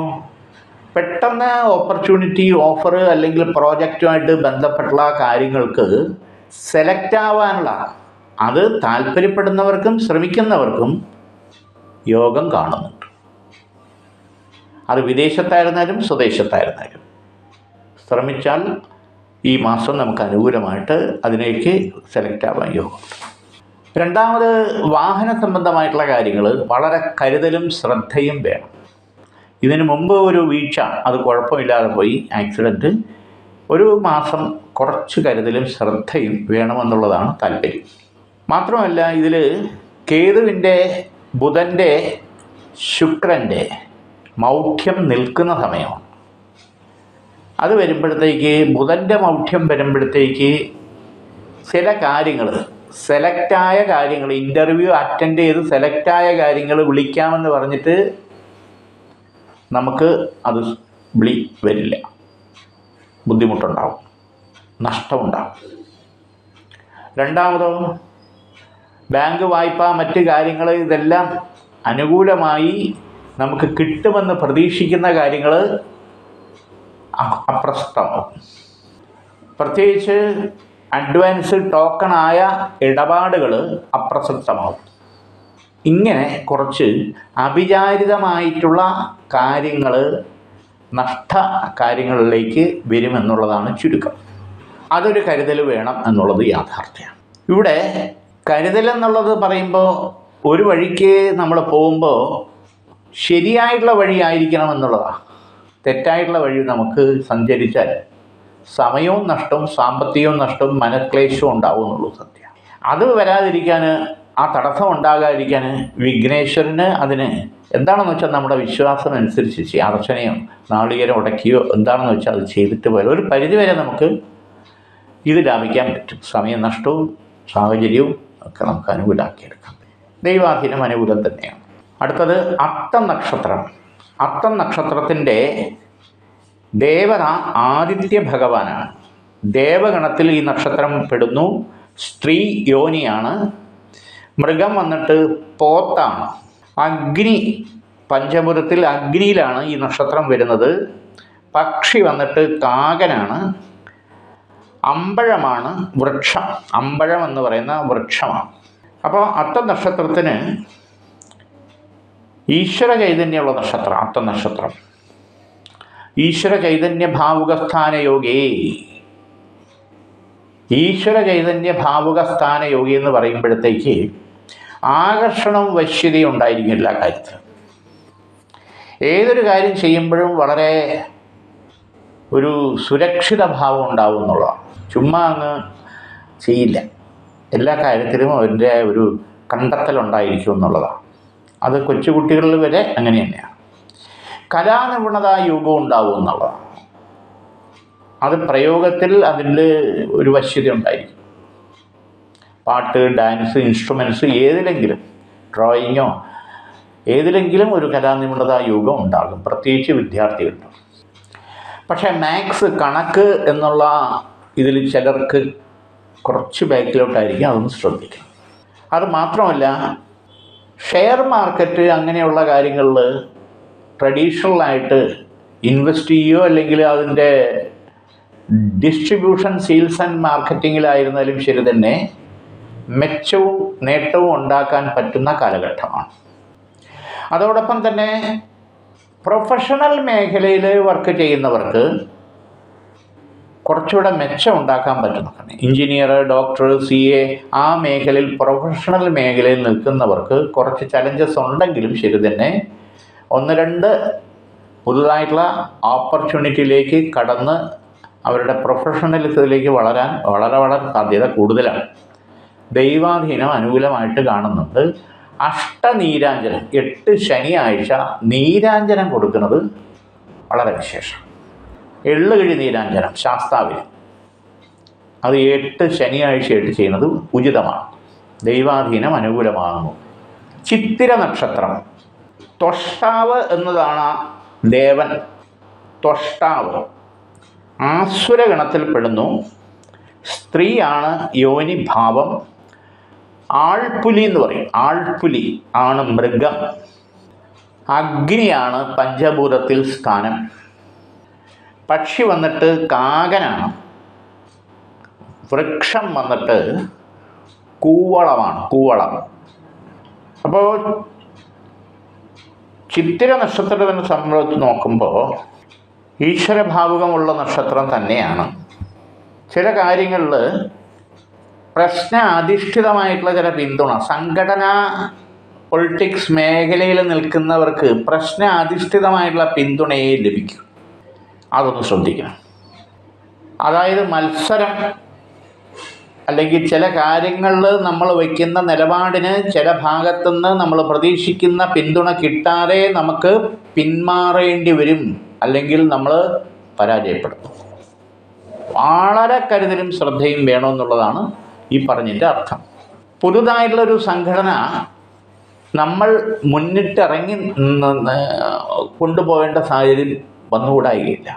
പെട്ടെന്ന് ഓപ്പർച്യൂണിറ്റി, ഓഫർ അല്ലെങ്കിൽ പ്രോജക്റ്റുമായിട്ട് ബന്ധപ്പെട്ടുള്ള കാര്യങ്ങൾക്ക് സെലക്ട് ആവാനുള്ള, അത് താല്പര്യപ്പെടുന്നവർക്കും ശ്രമിക്കുന്നവർക്കും യോഗം കാണുന്നുണ്ട്. അത് വിദേശത്തായിരുന്നാലും സ്വദേശത്തായിരുന്നാലും ശ്രമിച്ചാൽ ഈ മാസം നമുക്ക് അനുകൂലമായിട്ട് അതിലേക്ക് സെലക്ട് ആവാൻ യോഗം. രണ്ടാമത് വാഹന സംബന്ധമായിട്ടുള്ള കാര്യങ്ങൾ വളരെ കരുതലും ശ്രദ്ധയും വേണം. ഇതിനു മുമ്പ് ഒരു വീഴ്ച, അത് കുഴപ്പമില്ലാതെ പോയി, ആക്സിഡൻറ്റ്. ഒരു മാസം കുറച്ച് കരുതലും ശ്രദ്ധയും വേണമെന്നുള്ളതാണ് താല്പര്യം. മാത്രമല്ല ഇതിൽ കേതുവിൻ്റെ, ബുധൻ്റെ, ശുക്രൻ്റെ മൗഢ്യം നിൽക്കുന്ന സമയമാണ്. അത് വരുമ്പോഴത്തേക്ക്, ബുധൻ്റെ മൗഢ്യം വരുമ്പോഴത്തേക്ക് ചില കാര്യങ്ങൾ, സെലക്റ്റായ കാര്യങ്ങൾ, ഇൻ്റർവ്യൂ അറ്റൻഡ് ചെയ്ത് സെലക്റ്റായ കാര്യങ്ങൾ വിളിക്കാമെന്ന് പറഞ്ഞിട്ട് നമുക്ക് അത് വിളി വരില്ല. ബുദ്ധിമുട്ടുണ്ടാവും, നഷ്ടമുണ്ടാവും. രണ്ടാമതോ ബാങ്ക് വായ്പ, മറ്റ് കാര്യങ്ങൾ, ഇതെല്ലാം അനുകൂലമായി നമുക്ക് കിട്ടുമെന്ന് പ്രതീക്ഷിക്കുന്ന കാര്യങ്ങൾ അപ്രസക്തമാവും. പ്രത്യേകിച്ച് അഡ്വാൻസ് ടോക്കണായ ഇടപാടുകൾ അപ്രസക്തമാവും. ഇങ്ങനെ കുറച്ച് അവിചാരിതമായിട്ടുള്ള കാര്യങ്ങൾ നഷ്ട കാര്യങ്ങളിലേക്ക് വരുമെന്നുള്ളതാണ് ചുരുക്കം. അതൊരു കരുതൽ വേണം എന്നുള്ളത് യാഥാർത്ഥ്യമാണ്. ഇവിടെ കരുതലെന്നുള്ളത് പറയുമ്പോൾ ഒരു വഴിക്ക് നമ്മൾ പോകുമ്പോൾ ശരിയായിട്ടുള്ള വഴി ആയിരിക്കണം എന്നുള്ളതാണ്. തെറ്റായിട്ടുള്ള വഴി നമുക്ക് സഞ്ചരിച്ചാൽ സമയവും നഷ്ടവും സാമ്പത്തികവും നഷ്ടവും മനക്ലേശവും ഉണ്ടാവും എന്നുള്ളൂ സത്യം. അത് വരാതിരിക്കാൻ, ആ തടസ്സം ഉണ്ടാകാതിരിക്കാൻ വിഘ്നേശ്വരന് അതിന് എന്താണെന്ന് വെച്ചാൽ നമ്മുടെ വിശ്വാസം അനുസരിച്ച് അർച്ചനയോ നാളികേരം ഉടക്കിയോ എന്താണെന്ന് വെച്ചാൽ അത് ചെയ്തിട്ട് പോയാൽ ഒരു പരിധിവരെ നമുക്ക് ഇത് ലാഭിക്കാൻ പറ്റും. സമയനഷ്ടവും സാഹചര്യവും ഒക്കെ നമുക്ക് അനുകൂലമാക്കിയെടുക്കാം. ദൈവാധീനം അനുകൂലം തന്നെയാണ്. അടുത്തത് അത്തം നക്ഷത്രം. അത്തം നക്ഷത്രത്തിൻ്റെ ദേവത ആദിത്യ ഭഗവാനാണ്. ദേവഗണത്തിൽ ഈ നക്ഷത്രം പെടുന്നു. സ്ത്രീ യോനിയാണ്. മൃഗം വന്നിട്ട് പോത്താണ്. അഗ്നി, പഞ്ചഭൂതത്തിൽ അഗ്നിയിലാണ് ഈ നക്ഷത്രം വരുന്നത്. പക്ഷി വന്നിട്ട് കാകനാണ്. അമ്പഴമാണ് വൃക്ഷം. അമ്പഴം എന്ന് പറയുന്ന വൃക്ഷമാണ്. അപ്പോൾ അത്തം നക്ഷത്രത്തിന് ഈശ്വര ചൈതന്യമുള്ള നക്ഷത്രം അത്തം നക്ഷത്രം. ഈശ്വര ചൈതന്യ ഭാവുകസ്ഥാന യോഗേ. ഈശ്വര ചൈതന്യ ഭാവുകസ്ഥാന യോഗി എന്ന് പറയുമ്പോഴത്തേക്ക് ആകർഷണവും വശ്യതയും ഉണ്ടായിരിക്കും എല്ലാ കാര്യത്തിലും. ഏതൊരു കാര്യം ചെയ്യുമ്പോഴും വളരെ ഒരു സുരക്ഷിത ഭാവം ഉണ്ടാവും എന്നുള്ളതാണ്. ചുമ്മാ അങ്ങ് ചെയ്യില്ല. എല്ലാ കാര്യത്തിലും അതിൻ്റെ ഒരു കണ്ടെത്തലുണ്ടായിരിക്കും എന്നുള്ളതാണ്. അത് കൊച്ചുകുട്ടികളിൽ വരെ അങ്ങനെ തന്നെയാണ്. കലാനിപുണതാ യോഗം ഉണ്ടാവും എന്നുള്ളതാണ്. അത് പ്രയോഗത്തിൽ അതിൽ ഒരു വശ്യത ഉണ്ടായിരിക്കും. പാട്ട്, ഡാൻസ്, ഇൻസ്ട്രുമെൻറ്റ്സ് ഏതിലെങ്കിലും, ഡ്രോയിങ്ങോ ഏതിലെങ്കിലും ഒരു കലാനിപുണതാ യോഗം ഉണ്ടാകും, പ്രത്യേകിച്ച് വിദ്യാർത്ഥികൾക്ക്. പക്ഷേ മാത്സ്, കണക്ക് എന്നുള്ള ഇതിൽ ചിലർക്ക് കുറച്ച് ബാക്കിലോട്ടായിരിക്കും. അതൊന്ന് ശ്രദ്ധിക്കണം. അത് മാത്രമല്ല, ഷെയർ മാർക്കറ്റ് അങ്ങനെയുള്ള കാര്യങ്ങളിൽ ട്രഡീഷണലായിട്ട് ഇൻവെസ്റ്റ് ചെയ്യുകയോ അല്ലെങ്കിൽ അതിൻ്റെ ഡിസ്ട്രിബ്യൂഷൻ, സെയിൽസ് ആൻഡ് മാർക്കറ്റിങ്ങിലായിരുന്നാലും ശരി തന്നെ മെച്ചവും നേട്ടവും ഉണ്ടാക്കാൻ പറ്റുന്ന കാലഘട്ടമാണ്. അതോടൊപ്പം തന്നെ പ്രൊഫഷണൽ മേഖലയിൽ വർക്ക് ചെയ്യുന്നവർക്ക് കുറച്ചുകൂടെ മെച്ചം ഉണ്ടാക്കാൻ പറ്റുന്നതാണ്. എഞ്ചിനീയർ, ഡോക്ടർ, CA ആ മേഖലയിൽ, പ്രൊഫഷണൽ മേഖലയിൽ നിൽക്കുന്നവർക്ക് കുറച്ച് ചലഞ്ചസ് ഉണ്ടെങ്കിലും ശരി തന്നെ ഒന്ന് രണ്ട് പുതുതായിട്ടുള്ള ഓപ്പർച്യൂണിറ്റിയിലേക്ക് കടന്ന് അവരുടെ പ്രൊഫഷണലിസത്തിലേക്ക് വളരാൻ വളരെ സാധ്യത കൂടുതലാണ്. ദൈവാധീനം അനുകൂലമായിട്ട് കാണുന്നുണ്ട്. അഷ്ടനീരാഞ്ജനം, 8 ശനിയാഴ്ച നീരാഞ്ജനം കൊടുക്കുന്നത് വളരെ വിശേഷം. എള്ളുകിഴി നീരാഞ്ജനം ശാസ്താവിന്, അത് 8 ശനിയാഴ്ചയായിട്ട് ചെയ്യുന്നത് ഉചിതമാണ്. ദൈവാധീനം അനുകൂലമാകുന്നു. ചിത്തിര നക്ഷത്രം. ത്വഷ്ടാവ് എന്നതാണ് ദേവൻ. ത്വഷ്ടാവ് ആസുരഗണത്തിൽപ്പെടുന്നു. സ്ത്രീയാണ് യോനിഭാവം. ആൾപുലി എന്ന് പറയും. ആൾപുലി ആണ് മൃഗം. അഗ്നിയാണ് പഞ്ചഭൂതത്തിൽ സ്ഥാനം. പക്ഷി വന്നിട്ട് കാകനാണ്. വൃക്ഷം വന്നിട്ട് കൂവളമാണ്, കൂവളം. അപ്പോൾ ചിത്തിര നക്ഷത്രത്തിനെ സംബന്ധിച്ച് നോക്കുമ്പോൾ ഈശ്വരഭാവുകമുള്ള നക്ഷത്രം തന്നെയാണ്. ചില കാര്യങ്ങളിൽ പ്രശ്ന അധിഷ്ഠിതമായിട്ടുള്ള ചില പിന്തുണ, സംഘടനാ പൊളിറ്റിക്സ് മേഖലയിൽ നിൽക്കുന്നവർക്ക് പ്രശ്ന അധിഷ്ഠിതമായിട്ടുള്ള പിന്തുണയെ ലഭിക്കും. അതൊന്ന് ശ്രദ്ധിക്കണം. അതായത് മത്സരം അല്ലെങ്കിൽ ചില കാര്യങ്ങളിൽ നമ്മൾ വയ്ക്കുന്ന നിലപാടിന് ചില ഭാഗത്തുനിന്ന് നമ്മൾ പ്രതീക്ഷിക്കുന്ന പിന്തുണ കിട്ടാതെ നമുക്ക് പിന്മാറേണ്ടി വരും, അല്ലെങ്കിൽ നമ്മൾ പരാജയപ്പെടും. വളരെ കരുതലും ശ്രദ്ധയും വേണമെന്നുള്ളതാണ് ഈ പറഞ്ഞതിൻ്റെ അർത്ഥം. പുതുതായിട്ടുള്ളൊരു സംഘടന നമ്മൾ മുന്നിട്ടിറങ്ങി കൊണ്ടുപോകേണ്ട സാഹചര്യം വന്നുകൂടായില്ല.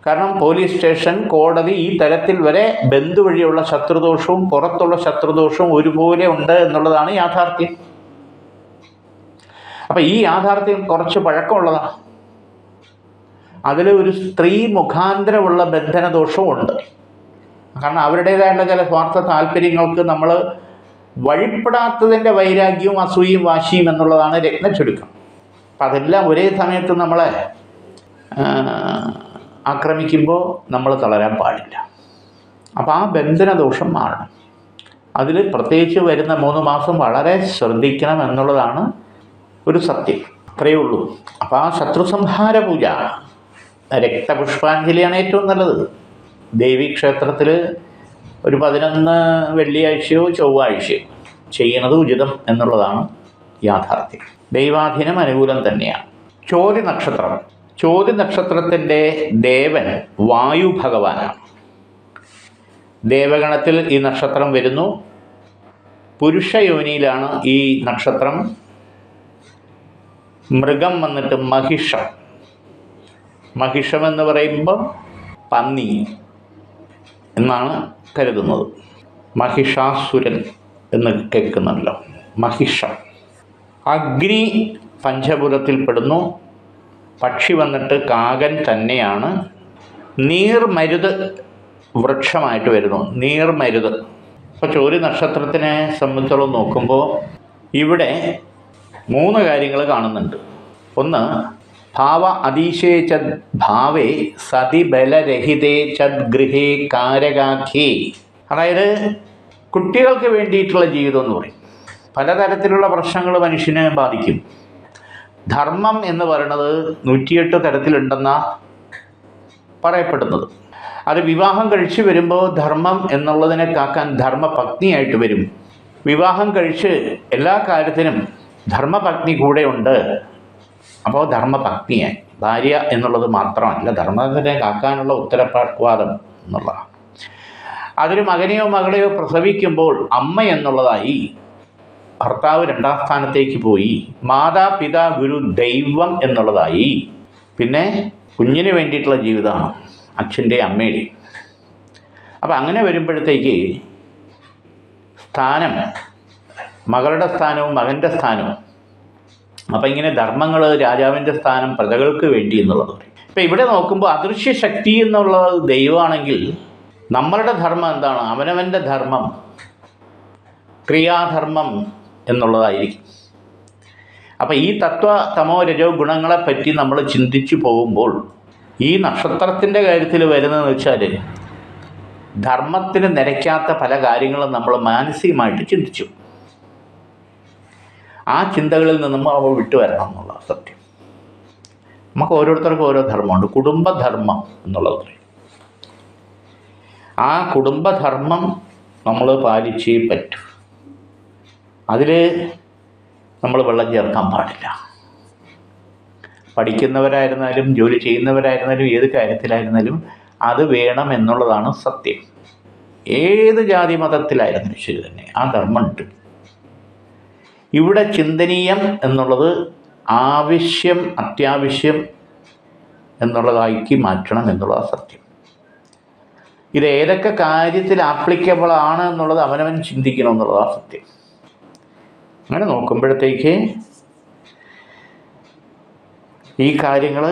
കാരണം പോലീസ് സ്റ്റേഷൻ, കോടതി ഈ തരത്തിൽ വരെ ബന്ധു വഴിയുള്ള ശത്രുദോഷവും പുറത്തുള്ള ശത്രുദോഷവും ഒരുപോലെ ഉണ്ട് എന്നുള്ളതാണ് യാഥാർത്ഥ്യം. അപ്പം ഈ യാഥാർത്ഥ്യം കുറച്ച് പഴക്കമുള്ളതാണ്. അതിൽ ഒരു സ്ത്രീ മുഖാന്തരമുള്ള ബന്ധനദോഷവും ഉണ്ട്. കാരണം അവരുടേതായിട്ടുള്ള ചില സ്വാർത്ഥ താല്പര്യങ്ങൾക്ക് നമ്മൾ വഴിപ്പെടാത്തതിൻ്റെ വൈരാഗ്യവും അസൂയയും വാശിയും എന്നുള്ളതാണ് രത്നച്ചുരുക്കം. അപ്പം അതെല്ലാം ഒരേ സമയത്ത് നമ്മളെ ആക്രമിക്കുമ്പോൾ നമ്മൾ തളരാൻ പാടില്ല. അപ്പോൾ ആ ബന്ധനദോഷം മാറണം. അതിൽ പ്രത്യേകിച്ച് വരുന്ന 3 മാസം വളരെ ശ്രദ്ധിക്കണം എന്നുള്ളതാണ് ഒരു സത്യം. അത്രയേ ഉള്ളൂ. അപ്പോൾ ആ ശത്രുസംഹാര പൂജ, രക്തപുഷ്പാഞ്ജലിയാണ് ഏറ്റവും നല്ലത്. ദേവീക്ഷേത്രത്തിൽ ഒരു 11 വെള്ളിയാഴ്ചയോ ചൊവ്വാഴ്ചയോ ചെയ്യുന്നത് ഉചിതം എന്നുള്ളതാണ് യാഥാർത്ഥ്യം. ദൈവാധീനം അനുകൂലം തന്നെയാണ്. ചോതി നക്ഷത്രം. ചോതി നക്ഷത്രത്തിൻ്റെ ദേവൻ വായു ഭഗവാനാണ്. ദേവഗണത്തിൽ ഈ നക്ഷത്രം വരുന്നു. പുരുഷയോനിയിലാണ് ഈ നക്ഷത്രം. മൃഗം വന്നിട്ട് മഹിഷം. മഹിഷം എന്ന് പറയുമ്പോൾ പന്നി എന്നാണ് കരുതുന്നത്. മഹിഷാസുരൻ എന്ന് കേൾക്കുന്നുണ്ടല്ലോ. മഹിഷം. അഗ്നി പഞ്ചഭൂതത്തിൽപ്പെടുന്നു. പക്ഷി വന്നിട്ട് കാകൻ തന്നെയാണ്. നീർമരുത് വൃക്ഷമായിട്ട് വരുന്നു. നീർമരുത്. ഇപ്പോൾ ചോതി നക്ഷത്രത്തിനെ സംബന്ധിച്ചോളം നോക്കുമ്പോൾ ഇവിടെ 3 കാര്യങ്ങൾ കാണുന്നുണ്ട്. ഒന്ന്, ഭാവ അതീശേ ചദ് ഭാവേ സതി ബലരഹിതേ ചദ് ഗൃഹേ കാരകാഖ്യേ. അതായത് കുട്ടികൾക്ക് വേണ്ടിയിട്ടുള്ള ജീവിതം എന്ന് പറയും. പലതരത്തിലുള്ള പ്രശ്നങ്ങൾ മനുഷ്യനെ ബാധിക്കും. ധർമ്മം എന്ന് പറയുന്നത് 108 തരത്തിലുണ്ടെന്നാണ് പറയപ്പെടുന്നത്. അത് വിവാഹം കഴിച്ച് വരുമ്പോൾ ധർമ്മം എന്നുള്ളതിനെ കാക്കാൻ ധർമ്മപത്നിയായിട്ട് വരും. വിവാഹം കഴിച്ച് എല്ലാ കാര്യത്തിനും ധർമ്മപത്നി കൂടെ ഉണ്ട്. അപ്പോൾ ധർമ്മപത്നിയായി. ഭാര്യ എന്നുള്ളത് മാത്രമല്ല, ധർമ്മത്തിനെ കാക്കാനുള്ള ഉത്തരവാദം എന്നുള്ളതാണ്. അതൊരു മകനെയോ മകളെയോ പ്രസവിക്കുമ്പോൾ അമ്മ എന്നുള്ളതായി. ഭർത്താവ് 2ാം സ്ഥാനത്തേക്ക് പോയി. മാതാപിതാ ഗുരു ദൈവം എന്നുള്ളതായി. പിന്നെ കുഞ്ഞിന് വേണ്ടിയിട്ടുള്ള ജീവിതമാണ് അച്ഛൻ്റെ അമ്മയുടെയും. അപ്പം അങ്ങനെ വരുമ്പോഴത്തേക്ക് സ്ഥാനം, മകളുടെ സ്ഥാനവും മകൻ്റെ സ്ഥാനവും. അപ്പം ഇങ്ങനെ ധർമ്മങ്ങൾ, രാജാവിൻ്റെ സ്ഥാനം പ്രജകൾക്ക് വേണ്ടി എന്നുള്ളത് പറയും. ഇപ്പം ഇവിടെ നോക്കുമ്പോൾ അദൃശ്യ ശക്തി എന്നുള്ളത് ദൈവമാണെങ്കിൽ നമ്മളുടെ ധർമ്മം എന്താണ്? അവനവൻ്റെ ധർമ്മം, ക്രിയാധർമ്മം എന്നുള്ളതായിരിക്കും. അപ്പം ഈ തത്വ തമോ രജോ ഗുണങ്ങളെപ്പറ്റി നമ്മൾ ചിന്തിച്ചു പോകുമ്പോൾ ഈ നക്ഷത്രത്തിൻ്റെ കാര്യത്തിൽ വരുന്നതെന്ന് വെച്ചാൽ ധർമ്മത്തിന് നിരക്കാത്ത പല കാര്യങ്ങളും നമ്മൾ മാനസികമായിട്ട് ചിന്തിച്ചു. ആ ചിന്തകളിൽ നിന്നും നമ്മൾ വിട്ടുവരണം എന്നുള്ള സത്യം. നമുക്ക് ഓരോരുത്തർക്കും ഓരോ ധർമ്മമുണ്ട്. കുടുംബധർമ്മം എന്നുള്ളത് പറയും. ആ കുടുംബധർമ്മം നമ്മൾ പാലിച്ചേ പറ്റൂ. അതിൽ നമ്മൾ വെള്ളം ചേർക്കാൻ പാടില്ല. പഠിക്കുന്നവരായിരുന്നാലും ജോലി ചെയ്യുന്നവരായിരുന്നാലും ഏത് കാര്യത്തിലായിരുന്നാലും അത് വേണം എന്നുള്ളതാണ് സത്യം. ഏത് ജാതി മതത്തിലായിരുന്നാലും ശരി തന്നെ ആ ധർമ്മമുണ്ട്. ഇവിടെ ചിന്തനീയം എന്നുള്ളത് ആവശ്യം, അത്യാവശ്യം എന്നുള്ളതാക്കി മാറ്റണം എന്നുള്ളതാണ് സത്യം. ഇത് ഏതൊക്കെ കാര്യത്തിൽ ആപ്ലിക്കബിൾ ആണ് എന്നുള്ളത് അവനവൻ ചിന്തിക്കണം എന്നുള്ളതാണ് സത്യം. അങ്ങനെ നോക്കുമ്പോഴത്തേക്ക് ഈ കാര്യങ്ങൾ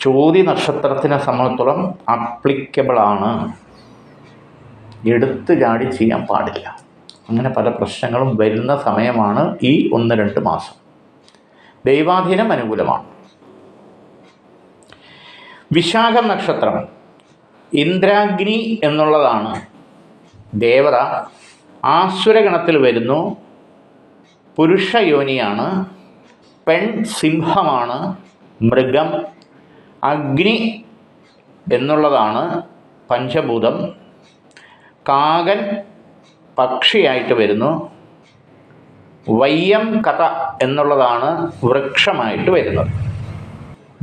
ചോതി നക്ഷത്രത്തിനെ സംബന്ധിച്ചിടത്തോളം ആപ്ലിക്കബിളാണ്. എടുത്ത് ചാടി ചെയ്യാൻ പാടില്ല. അങ്ങനെ പല പ്രശ്നങ്ങളും വരുന്ന സമയമാണ് ഈ 1-2 മാസം. ദൈവാധീനം അനുകൂലമാണ്. വിശാഖ നക്ഷത്രം. ഇന്ദ്രാഗ്നി എന്നുള്ളതാണ് ദേവത. ആസുരഗണത്തിൽ വരുന്നു. പുരുഷയോനിയാണ്. പെൺ സിംഹമാണ്. മൃഗം. അഗ്നി എന്നുള്ളതാണ് പഞ്ചഭൂതം. കാകൻ പക്ഷിയായിട്ട് വരുന്നു. വയ്യം കഥ എന്നുള്ളതാണ് വൃക്ഷമായിട്ട് വരുന്നത്.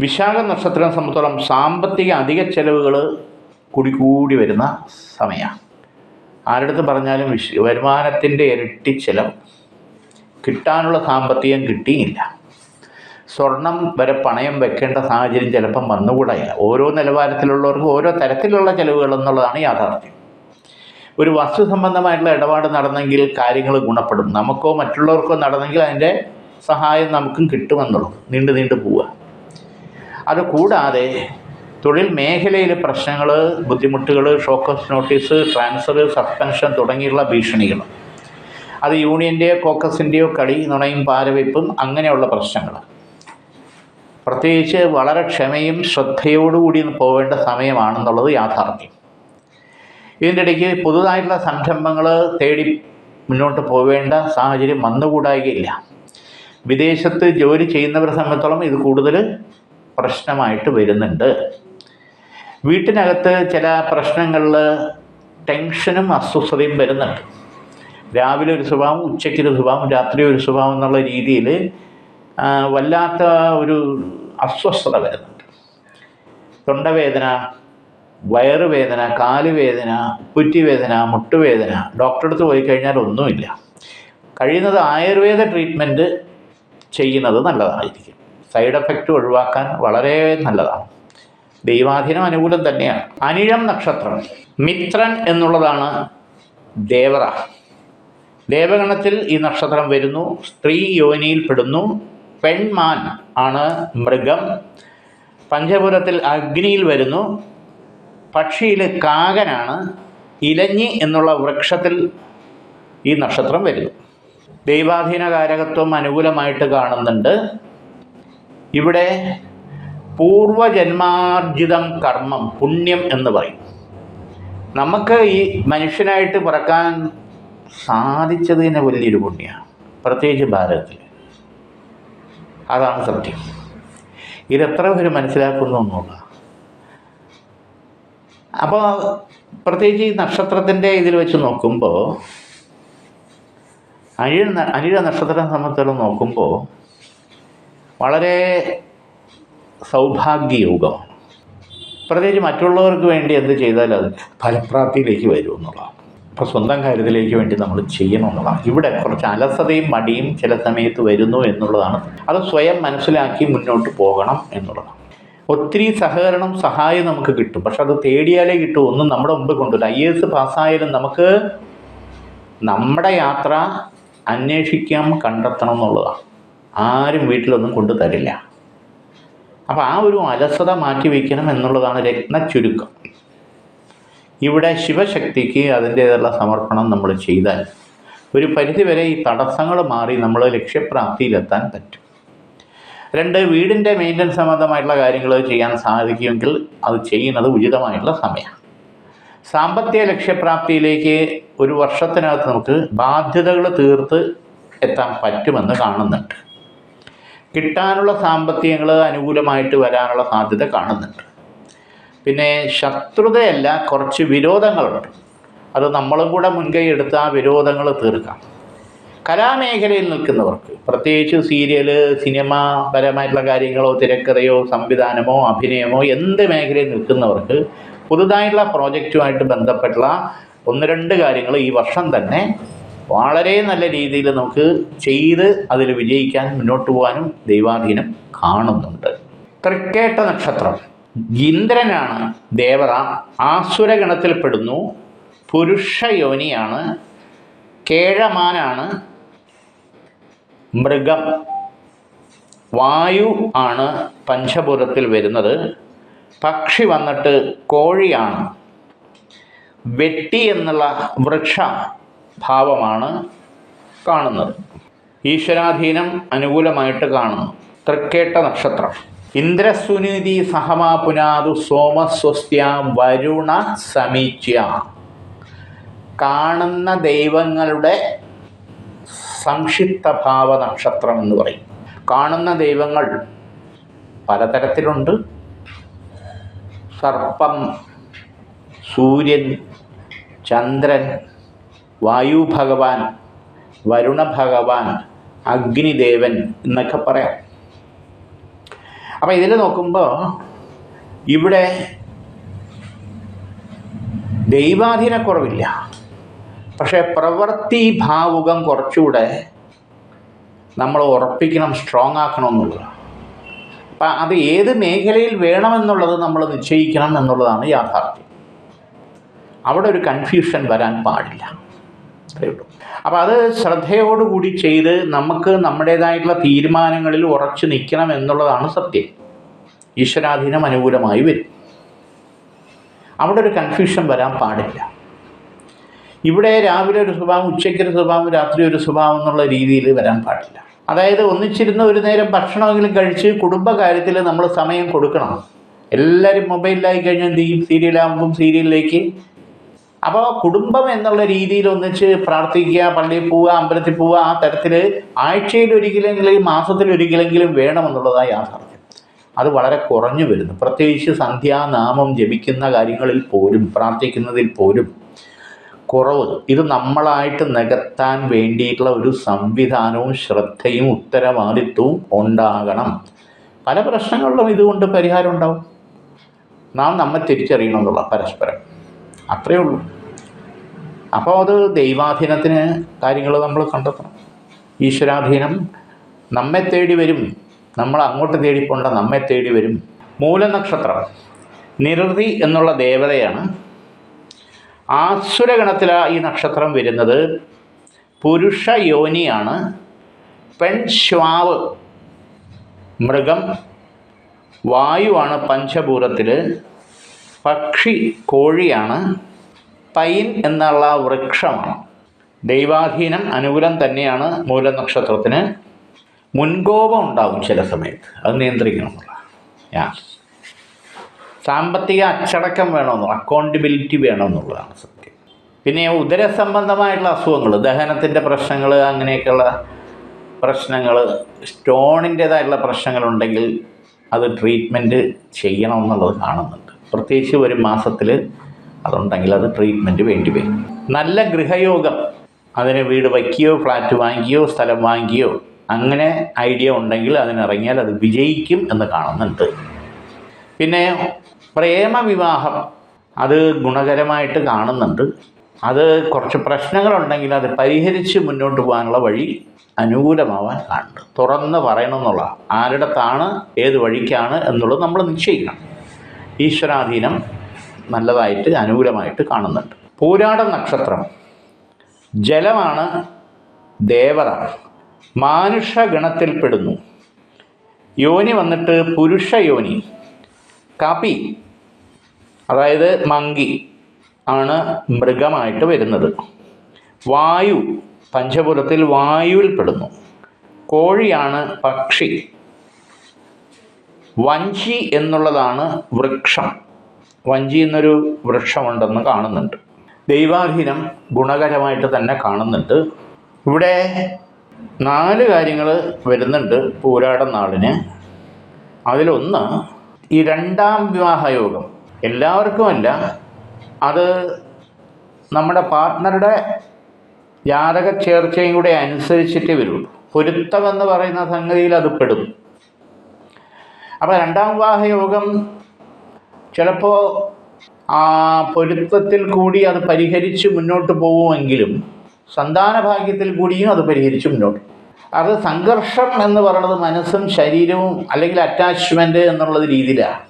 വിശാഖ നക്ഷത്രം സംബന്ധിച്ചിടത്തോളം സാമ്പത്തിക അധിക ചെലവുകൾ കൂടി വരുന്ന സമയമാണ്. ആരുടെ പറഞ്ഞാലും വരുമാനത്തിൻ്റെ ഇരട്ടി ചെലവ്. കിട്ടാനുള്ള സാമ്പത്തികം കിട്ടിയില്ല. സ്വർണം വരെ പണയം വെക്കേണ്ട സാഹചര്യം ചിലപ്പം വന്നുകൂടായില്ല. ഓരോ നിലവാരത്തിലുള്ളവർക്ക് ഓരോ തരത്തിലുള്ള ചിലവുകൾ എന്നുള്ളതാണ് യാഥാർത്ഥ്യം. ഒരു വസ്തു സംബന്ധമായിട്ടുള്ള ഇടപാട് നടന്നെങ്കിൽ കാര്യങ്ങൾ ഗുണപ്പെടും. നമുക്കോ മറ്റുള്ളവർക്കോ നടന്നെങ്കിൽ അതിൻ്റെ സഹായം നമുക്കും കിട്ടുമെന്നുള്ളത് നീണ്ടു പോവുക. അതുകൂടാതെ തൊഴിൽ മേഖലയിലെ പ്രശ്നങ്ങൾ, ബുദ്ധിമുട്ടുകൾ, ഷോക്കസ് നോട്ടീസ്, ട്രാൻസ്ഫർ, സസ്പെൻഷൻ തുടങ്ങിയുള്ള ഭീഷണികൾ. അത് യൂണിയൻ്റെയോ കോക്കസിൻ്റെയോ കളി, നുണയും പാരവയ്പ്പും അങ്ങനെയുള്ള പ്രശ്നങ്ങൾ. പ്രത്യേകിച്ച് വളരെ ക്ഷമയും ശ്രദ്ധയോടുകൂടി പോവേണ്ട സമയമാണെന്നുള്ളത് യാഥാർത്ഥ്യം. ഇതിൻ്റെ ഇടയ്ക്ക് പുതുതായിട്ടുള്ള സംരംഭങ്ങൾ തേടി മുന്നോട്ട് പോവേണ്ട സാഹചര്യം വന്നുകൂടായികയില്ല. വിദേശത്ത് ജോലി ചെയ്യുന്നവരെ സംബന്ധിച്ചോളം ഇത് കൂടുതൽ പ്രശ്നമായിട്ട് വരുന്നുണ്ട്. വീട്ടിനകത്ത് ചില പ്രശ്നങ്ങളിൽ ടെൻഷനും അസ്വസ്ഥതയും വരുന്നുണ്ട്. രാവിലെ ഒരു സ്വഭാവം, ഉച്ചയ്ക്കൊരു സ്വഭാവം, രാത്രി ഒരു സ്വഭാവം എന്നുള്ള രീതിയിൽ വല്ലാത്ത ഒരു അസ്വസ്ഥത വരുന്നുണ്ട്. തൊണ്ടവേദന, വയറുവേദന, കാലുവേദന, ഉപ്പുറ്റിവേദന, മുട്ടുവേദന. ഡോക്ടറെ അടുത്ത് പോയി കഴിഞ്ഞാൽ ഒന്നുമില്ല. കഴിയുന്നത് ആയുർവേദ ട്രീറ്റ്മെൻറ്റ് ചെയ്യുന്നത് നല്ലതായിരിക്കും. സൈഡ് എഫക്റ്റ് ഒഴിവാക്കാൻ വളരെ നല്ലതാണ്. ദൈവാധീനം അനുകൂലം തന്നെയാണ്. അനിഴം നക്ഷത്രം, മിത്രൻ എന്നുള്ളതാണ് ദേവറ. ദേവഗണത്തിൽ ഈ നക്ഷത്രം വരുന്നു. സ്ത്രീ യോനിയിൽപ്പെടുന്നു. പെൺമാൻ ആണ് മൃഗം. പഞ്ചപുരത്തിൽ അഗ്നിയിൽ വരുന്നു. പക്ഷിയിൽ കാകനാണ്. ഇലഞ്ഞി എന്നുള്ള വൃക്ഷത്തിൽ ഈ നക്ഷത്രം വരുന്നു. ദൈവാധീന കാരകത്വം അനുകൂലമായിട്ട് കാണുന്നുണ്ട്. ഇവിടെ പൂർവജന്മാർജിതം കർമ്മം, പുണ്യം എന്ന് പറയും. നമുക്ക് ഈ മനുഷ്യനായിട്ട് പിറക്കാൻ സാധിച്ചത് തന്നെ വലിയൊരു പുണ്യമാണ്, പ്രത്യേകിച്ച് ഭാരതത്തിൽ. അതാണ് സത്യം. ഇതെത്ര പേര് മനസ്സിലാക്കുന്നു എന്നുള്ള. അപ്പോൾ പ്രത്യേകിച്ച് ഈ നക്ഷത്രത്തിൻ്റെ ഇതിൽ വെച്ച് നോക്കുമ്പോൾ, അനിഴ നക്ഷത്രം സംബന്ധിച്ചിടത്തോളം നോക്കുമ്പോൾ വളരെ സൗഭാഗ്യയോഗമാണ്. പ്രത്യേകിച്ച് മറ്റുള്ളവർക്ക് വേണ്ടി എന്ത് ചെയ്താലും അത് ഫലപ്രാപ്തിയിലേക്ക് വരും എന്നുള്ളതാണ്. അപ്പോൾ സ്വന്തം കാര്യത്തിലേക്ക് വേണ്ടി നമ്മൾ ചെയ്യണം എന്നുള്ളതാണ്. ഇവിടെ കുറച്ച് അലസതയും മടിയും ചില സമയത്ത് വരുന്നു എന്നുള്ളതാണ്. അത് സ്വയം മനസ്സിലാക്കി മുന്നോട്ട് പോകണം എന്നുള്ളതാണ്. ഒത്തിരി സഹകരണം, സഹായം നമുക്ക് കിട്ടും. പക്ഷെ അത് തേടിയാലേ കിട്ടും. ഒന്നും നമ്മുടെ മുമ്പ് കൊണ്ടുവരും. IAS പാസ്സായാലും നമുക്ക് നമ്മുടെ യാത്ര അന്വേഷിക്കാം, കണ്ടെത്തണം എന്നുള്ളതാണ്. ആരും വീട്ടിലൊന്നും കൊണ്ടു തരില്ല. അപ്പോൾ ആ ഒരു അലസത മാറ്റി വയ്ക്കണം എന്നുള്ളതാണ് രത്നച്ചുരുക്കം. ഇവിടെ ശിവശക്തിക്ക് അതിൻ്റേതുള്ള സമർപ്പണം നമ്മൾ ചെയ്താൽ ഒരു പരിധിവരെ ഈ തടസ്സങ്ങൾ മാറി നമ്മൾ ലക്ഷ്യപ്രാപ്തിയിലെത്താൻ പറ്റും. 2, വീടിൻ്റെ മെയിൻ്റനൻസ് സംബന്ധമായിട്ടുള്ള കാര്യങ്ങൾ ചെയ്യാൻ സാധിക്കുമെങ്കിൽ അത് ചെയ്യുന്നത് ഉചിതമായിട്ടുള്ള സമയമാണ്. സാമ്പത്തിക ലക്ഷ്യപ്രാപ്തിയിലേക്ക് ഒരു വർഷത്തിനകത്ത് നമുക്ക് ബാധ്യതകൾ തീർത്ത് എത്താൻ പറ്റുമെന്ന് കാണുന്നുണ്ട്. കിട്ടാനുള്ള സാമ്പത്തികങ്ങൾ അനുകൂലമായിട്ട് വരാനുള്ള സാധ്യത കാണുന്നുണ്ട്. പിന്നെ ശത്രുതയല്ല, കുറച്ച് വിരോധങ്ങളുണ്ട്. അത് നമ്മളും കൂടെ മുൻകൈ എടുത്ത് ആ വിരോധങ്ങൾ തീർക്കാം. കലാമേഖലയിൽ നിൽക്കുന്നവർക്ക്, പ്രത്യേകിച്ച് സീരിയൽ, സിനിമ പരമായിട്ടുള്ള കാര്യങ്ങളോ തിരക്കഥയോ സംവിധാനമോ അഭിനയമോ എന്ത് മേഖലയിൽ നിൽക്കുന്നവർക്ക് പുതുതായിട്ടുള്ള പ്രോജക്റ്റുമായിട്ട് ബന്ധപ്പെട്ടുള്ള 1-2 കാര്യങ്ങൾ ഈ വർഷം തന്നെ വളരെ നല്ല രീതിയിൽ നമുക്ക് ചെയ്ത് അതിൽ വിജയിക്കാൻ മുന്നോട്ട് പോകാനും ദൈവാധീനം കാണുന്നുണ്ട്. തൃക്കേട്ട നക്ഷത്രം, ഇന്ദ്രനാണ് ദേവറ. ആസുരഗണത്തിൽപ്പെടുന്നു. പുരുഷയോനിയാണ്. കേഴമാനാണ് മൃഗം. വായു ആണ് പഞ്ചഭൂതത്തിൽ വരുന്നത്. പക്ഷി വന്നിട്ട് കോഴിയാണ്. വെട്ടി എന്നുള്ള വൃക്ഷ ഭാവമാണ് കാണുന്നത്. ഈശ്വരാധീനം അനുകൂലമായിട്ട് കാണുന്നു. തൃക്കേട്ട നക്ഷത്രം, ഇന്ദ്രസുനിധി സഹമാ പുനാതു സോമസ്വസ്ത്യ വരുണ സമീച്യ. കാണുന്ന ദൈവങ്ങളുടെ സംക്ഷിപ്തഭാവ നക്ഷത്രം എന്ന് പറയും. കാണുന്ന ദൈവങ്ങൾ പലതരത്തിലുണ്ട്. സർപ്പം, സൂര്യൻ, ചന്ദ്രൻ, വായു ഭഗവാൻ, വരുണ ഭഗവാൻ, അഗ്നിദേവൻ എന്നൊക്കെ പറയാം. അപ്പം ഇതിൽ നോക്കുമ്പോൾ ഇവിടെ ദൈവാധീനക്കുറവില്ല. പക്ഷേ പ്രവൃത്തി ഭാവുകം കുറച്ചുകൂടെ നമ്മൾ ഉറപ്പിക്കണം, സ്ട്രോങ് ആക്കണം എന്നുള്ളതാണ്. അപ്പം അത് ഏത് മേഖലയിൽ വേണമെന്നുള്ളത് നമ്മൾ നിശ്ചയിക്കണം എന്നുള്ളതാണ് യാഥാർത്ഥ്യം. അവിടെ ഒരു കൺഫ്യൂഷൻ വരാൻ പാടില്ല. അത്രയുള്ളൂ. അപ്പോൾ അത് ശ്രദ്ധയോടുകൂടി ചെയ്ത് നമുക്ക് നമ്മുടേതായിട്ടുള്ള തീരുമാനങ്ങളിൽ ഉറച്ചു നിൽക്കണം എന്നുള്ളതാണ് സത്യം. ഈശ്വരാധീനം അനുകൂലമായി വരും. അവിടെ ഒരു കൺഫ്യൂഷൻ വരാൻ പാടില്ല. ഇവിടെ രാവിലെ ഒരു സ്വഭാവം, ഉച്ചയ്ക്കൊരു സ്വഭാവം, രാത്രി ഒരു സ്വഭാവം എന്നുള്ള രീതിയിൽ വരാൻ പാടില്ല. അതായത് ഒന്നിച്ചിരുന്ന് ഒരു നേരം ഭക്ഷണമെങ്കിലും കഴിച്ച് കുടുംബകാര്യത്തിൽ നമ്മൾ സമയം കൊടുക്കണം. എല്ലാവരും മൊബൈലിലായി കഴിഞ്ഞാൽ എന്ത് ചെയ്യും? സീരിയലാകുമ്പം സീരിയലിലേക്ക് അപ്പോൾ കുടുംബം എന്നുള്ള രീതിയിൽ ഒന്നിച്ച് പ്രാർത്ഥിക്കുക, പള്ളിയിൽ പോവുക, അമ്പലത്തിൽ പോവുക, ആ തരത്തിൽ ആഴ്ചയിൽ ഒരിക്കലെങ്കിലും മാസത്തിലൊരിക്കലെങ്കിലും വേണമെന്നുള്ളതാണ് യാഥാർത്ഥ്യം. അത് വളരെ കുറഞ്ഞു വരുന്നു. പ്രത്യേകിച്ച് സന്ധ്യാനാമം ജപിക്കുന്ന കാര്യങ്ങളിൽ പോലും, പ്രാർത്ഥിക്കുന്നതിൽ പോലും കുറവ്. ഇത് നമ്മളായിട്ട് നികത്താൻ വേണ്ടിയിട്ടുള്ള ഒരു സംവിധാനവും ശ്രദ്ധയും ഉത്തരവാദിത്വവും ഉണ്ടാകണം. പല പ്രശ്നങ്ങളിലും ഇതുകൊണ്ട് പരിഹാരം ഉണ്ടാവും. നാം നമ്മെ തിരിച്ചറിയണം എന്നുള്ള പരസ്പരം, അത്രയേ ഉള്ളൂ. അപ്പോൾ അത് ദൈവാധീനത്തിന് കാര്യങ്ങൾ നമ്മൾ കണ്ടെത്തണം. ഈശ്വരാധീനം നമ്മെ തേടി വരും, നമ്മൾ അങ്ങോട്ട് തേടിപ്പോണ്ട, നമ്മെ തേടി വരും. മൂലനക്ഷത്രം നിരൃതി എന്നുള്ള ദേവതയാണ്. ആസുരഗണത്തിലാണ് ഈ നക്ഷത്രം വരുന്നത്. പുരുഷ യോനിയാണ്. പെൺ ശ്വാവ്, മൃഗം, വായുവാണ് പഞ്ചഭൂതത്തിൽ. പക്ഷി കോഴിയാണ്. പൈൻ എന്നുള്ള വൃക്ഷമാണ്. ദൈവാധീനം അനുകൂലം തന്നെയാണ് മൂലനക്ഷത്രത്തിന്. മുൻകോപം ഉണ്ടാകും ചില സമയത്ത്, അത് നിയന്ത്രിക്കണം എന്നുള്ള. സാമ്പത്തിക അച്ചടക്കം വേണമെന്നുള്ള, അക്കൗണ്ടബിലിറ്റി വേണമെന്നുള്ളതാണ് സത്യം. പിന്നെ ഉദരസംബന്ധമായിട്ടുള്ള അസുഖങ്ങൾ, ദഹനത്തിൻ്റെ പ്രശ്നങ്ങൾ, അങ്ങനെയൊക്കെയുള്ള പ്രശ്നങ്ങൾ, സ്റ്റോണിൻ്റേതായിട്ടുള്ള പ്രശ്നങ്ങളുണ്ടെങ്കിൽ അത് ട്രീറ്റ്മെൻറ്റ് ചെയ്യണമെന്നുള്ളത് കാണുന്നുണ്ട്. പ്രത്യേകിച്ച് ഒരു മാസത്തിൽ അതുണ്ടെങ്കിൽ അത് ട്രീറ്റ്മെൻറ്റ് വേണ്ടി വരും. നല്ല ഗൃഹയോഗം, അതിന് വീട് വയ്ക്കുകയോ ഫ്ലാറ്റ് വാങ്ങിക്കുകയോ സ്ഥലം വാങ്ങിക്കുകയോ അങ്ങനെ ഐഡിയ ഉണ്ടെങ്കിൽ അതിനിറങ്ങിയാൽ അത് വിജയിക്കും എന്ന് കാണുന്നുണ്ട്. പിന്നെ പ്രേമവിവാഹം, അത് ഗുണകരമായിട്ട് കാണുന്നുണ്ട്. അത് കുറച്ച് പ്രശ്നങ്ങളുണ്ടെങ്കിൽ അത് പരിഹരിച്ച് മുന്നോട്ട് പോകാനുള്ള വഴി അനുകൂലമാവാൻ കാണുന്നുണ്ട്. തുറന്ന് പറയണമെന്നുള്ള, ആരുടെത്താണ് ഏത് വഴിക്കാണ് എന്നുള്ളത് നമ്മൾ നിശ്ചയിക്കണം. ഈശ്വരാധീനം നല്ലതായിട്ട് അനുകൂലമായിട്ട് കാണുന്നുണ്ട്. പൂരാട നക്ഷത്രം ജലമാണ്, ദേവത, മാനുഷഗണത്തിൽപ്പെടുന്നു. യോനി വന്നിട്ട് പുരുഷ യോനി. കപി അതായത് മങ്കി ആണ് മൃഗമായിട്ട് വരുന്നത്. വായു പഞ്ചഭൂതത്തിൽ വായുവിൽപ്പെടുന്നു. കോഴിയാണ് പക്ഷി. വഞ്ചി എന്നുള്ളതാണ് വൃക്ഷം. വഞ്ചി എന്നൊരു വൃക്ഷമുണ്ടെന്ന് കാണുന്നുണ്ട്. ദൈവാധീനം ഗുണകരമായിട്ട് തന്നെ കാണുന്നുണ്ട്. ഇവിടെ 4 കാര്യങ്ങൾ വരുന്നുണ്ട് പൂരാട നാളിന്. അതിലൊന്ന് ഈ 2ാം വിവാഹയോഗം. എല്ലാവർക്കുമല്ല, അത് നമ്മുടെ പാർട്ട്ണറുടെ ജാതക ചേർച്ചയും കൂടെ അനുസരിച്ചിട്ടേ വരുള്ളൂ. പൊരുത്തമെന്ന് പറയുന്ന സംഗതിയിൽ അത് പെടും. അപ്പോൾ 2ാം വിവാഹയോഗം ചിലപ്പോൾ ആ പൊരുത്തത്തിൽ കൂടി അത് പരിഹരിച്ച് മുന്നോട്ട് പോകുമെങ്കിലും സന്താനഭാഗ്യത്തിൽ കൂടിയും അത് പരിഹരിച്ച് മുന്നോട്ട്. അത് സംഘർഷം എന്ന് പറയുന്നത് മനസ്സും ശരീരവും അല്ലെങ്കിൽ അറ്റാച്ച്മെൻറ്റ് എന്നുള്ളത് രീതിയിലാണ്.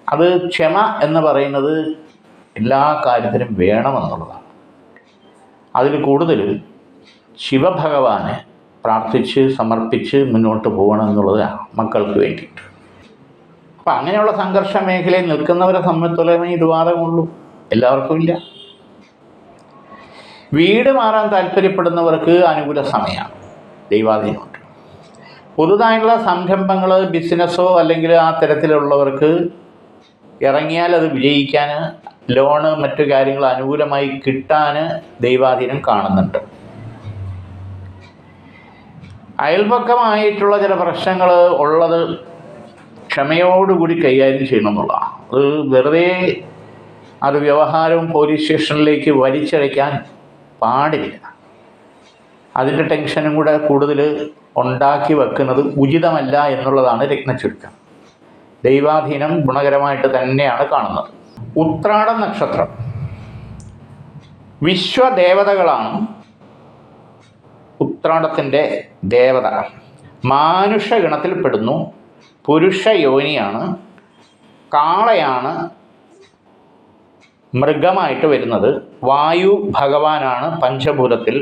അത് ക്ഷമ എന്ന് പറയുന്നത് എല്ലാ കാര്യത്തിനും വേണമെന്നുള്ളതാണ്. അതിൽ കൂടുതൽ ശിവഭഗവാനെ പ്രാർത്ഥിച്ച് സമർപ്പിച്ച് മുന്നോട്ട് പോകണം എന്നുള്ളതാണ് മക്കൾക്ക് വേണ്ടിയിട്ട്. അപ്പം അങ്ങനെയുള്ള സംഘർഷ മേഖലയിൽ നിൽക്കുന്നവരെ സംബന്ധിച്ചിടത്തോളം ഇത് ബാധകമുള്ളൂ, എല്ലാവർക്കും ഇല്ല. വീട് മാറാൻ താല്പര്യപ്പെടുന്നവർക്ക് അനുകൂല സമയമാണ്, ദൈവാധീനമുണ്ട്. പുതുതായുള്ള സംരംഭങ്ങൾ, ബിസിനസ്സോ അല്ലെങ്കിൽ ആ തരത്തിലുള്ളവർക്ക് ഇറങ്ങിയാൽ അത് വിജയിക്കാൻ, ലോണ് മറ്റു കാര്യങ്ങൾ അനുകൂലമായി കിട്ടാൻ ദൈവാധീനം കാണുന്നുണ്ട്. അയൽപക്കമായിട്ടുള്ള ചില പ്രശ്നങ്ങൾ ഉള്ളത് ക്ഷമയോടുകൂടി കൈകാര്യം ചെയ്യണം എന്നുള്ളതാണ്. അത് വെറുതെ അത് വ്യവഹാരവും പോലീസ് സ്റ്റേഷനിലേക്ക് വലിച്ചഴയ്ക്കാൻ പാടില്ല. അതിൻ്റെ ടെൻഷനും കൂടെ കൂടുതൽ ഉണ്ടാക്കി വെക്കുന്നത് ഉചിതമല്ല എന്നുള്ളതാണ് രത്നചുരുക്കം. ദൈവാധീനം ഗുണകരമായിട്ട് തന്നെയാണ് കാണുന്നത്. ഉത്രാട നക്ഷത്രം വിശ്വദേവതകളാണ്. ഉത്രാടത്തിൻ്റെ ദേവത മാനുഷഗണത്തിൽപ്പെടുന്നു. പുരുഷ യോനിയാണ്. കാളയാണ് മൃഗമായിട്ട് വരുന്നത്. വായു ഭഗവാനാണ് പഞ്ചഭൂതത്തിൽ.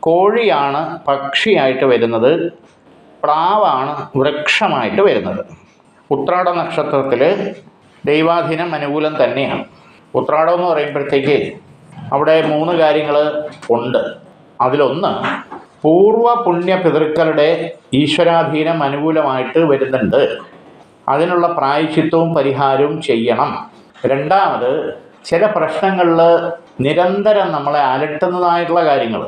കോഴിയാണ് പക്ഷിയായിട്ട് വരുന്നത്. പ്ലാവാണ് വൃക്ഷമായിട്ട് വരുന്നത്. ഉത്രാട നക്ഷത്രത്തിൽ ദൈവാധീനം അനുകൂലം തന്നെയാണ്. ഉത്രാടം എന്ന് പറയുമ്പോഴത്തേക്ക് അവിടെ 3 കാര്യങ്ങൾ ഉണ്ട്. അതിലൊന്ന് പൂർവ പുണ്യ പിതൃക്കളുടെ ഈശ്വരാധീനം അനുകൂലമായിട്ട് വരുന്നുണ്ട്. അതിനുള്ള പ്രായശ്ചിത്തവും പരിഹാരവും ചെയ്യണം. 2ാമത് ചില പ്രശ്നങ്ങളിൽ നിരന്തരം നമ്മളെ അലട്ടുന്നതായിട്ടുള്ള കാര്യങ്ങൾ,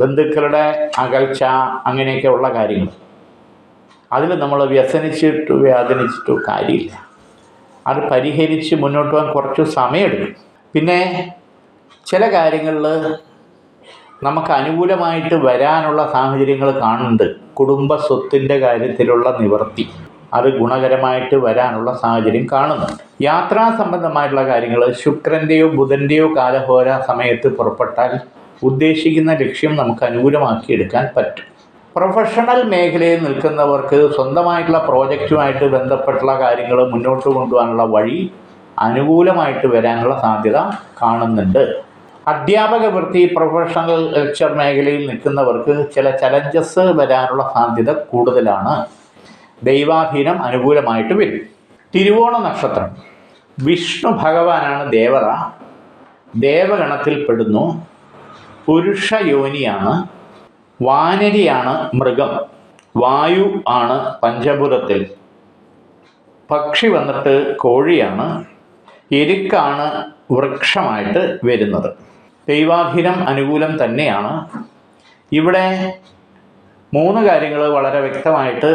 ബന്ധുക്കളുടെ അകൽച്ച, അങ്ങനെയൊക്കെ ഉള്ള കാര്യങ്ങൾ, അതിൽ നമ്മൾ വേദനിച്ചിട്ടോ കാര്യമില്ല. അത് പരിഹരിച്ച് മുന്നോട്ട് പോകാൻ കുറച്ച് സമയമെടുക്കും. പിന്നെ ചില കാര്യങ്ങളിൽ നമുക്ക് അനുകൂലമായിട്ട് വരാനുള്ള സാഹചര്യങ്ങൾ കാണുന്നുണ്ട്. കുടുംബ സ്വത്തിൻ്റെ കാര്യത്തിലുള്ള നിവൃത്തി, അത് ഗുണകരമായിട്ട് വരാനുള്ള സാഹചര്യം കാണുന്നുണ്ട്. യാത്രാ സംബന്ധമായിട്ടുള്ള കാര്യങ്ങൾ ശുക്രൻ്റെയോ ബുധൻ്റെയോ കാലഹോര സമയത്ത് പുറപ്പെട്ടാൽ ഉദ്ദേശിക്കുന്ന ലക്ഷ്യം നമുക്ക് അനുകൂലമാക്കിയെടുക്കാൻ പറ്റും. പ്രൊഫഷണൽ മേഖലയിൽ നിൽക്കുന്നവർക്ക് സ്വന്തമായിട്ടുള്ള പ്രോജക്റ്റുമായിട്ട് ബന്ധപ്പെട്ടുള്ള കാര്യങ്ങൾ മുന്നോട്ട് കൊണ്ടുപോകാനുള്ള വഴി അനുകൂലമായിട്ട് വരാനുള്ള സാധ്യത കാണുന്നുണ്ട്. അധ്യാപക വൃത്തി, പ്രൊഫഷണൽ ലെക്ചർ മേഖലയിൽ നിൽക്കുന്നവർക്ക് ചില ചലഞ്ചസ് വരാനുള്ള സാധ്യത കൂടുതലാണ്. ദൈവാധീനം അനുകൂലമായിട്ട് വരും. തിരുവോണ നക്ഷത്രം, വിഷ്ണു ഭഗവാനാണ് ദേവത, ദേവഗണത്തിൽപ്പെടുന്നു. പുരുഷ യോനിയാണ്, വാനരിയാണ് മൃഗം, വായു ആണ് പഞ്ചഭൂതത്തിൽ, പക്ഷി വന്നിട്ട് കോഴിയാണ്, എരുക്കാണ് വൃക്ഷമായിട്ട് വരുന്നത്. ദൈവാധീനം അനുകൂലം തന്നെയാണ്. ഇവിടെ 3 കാര്യങ്ങൾ വളരെ വ്യക്തമായിട്ട്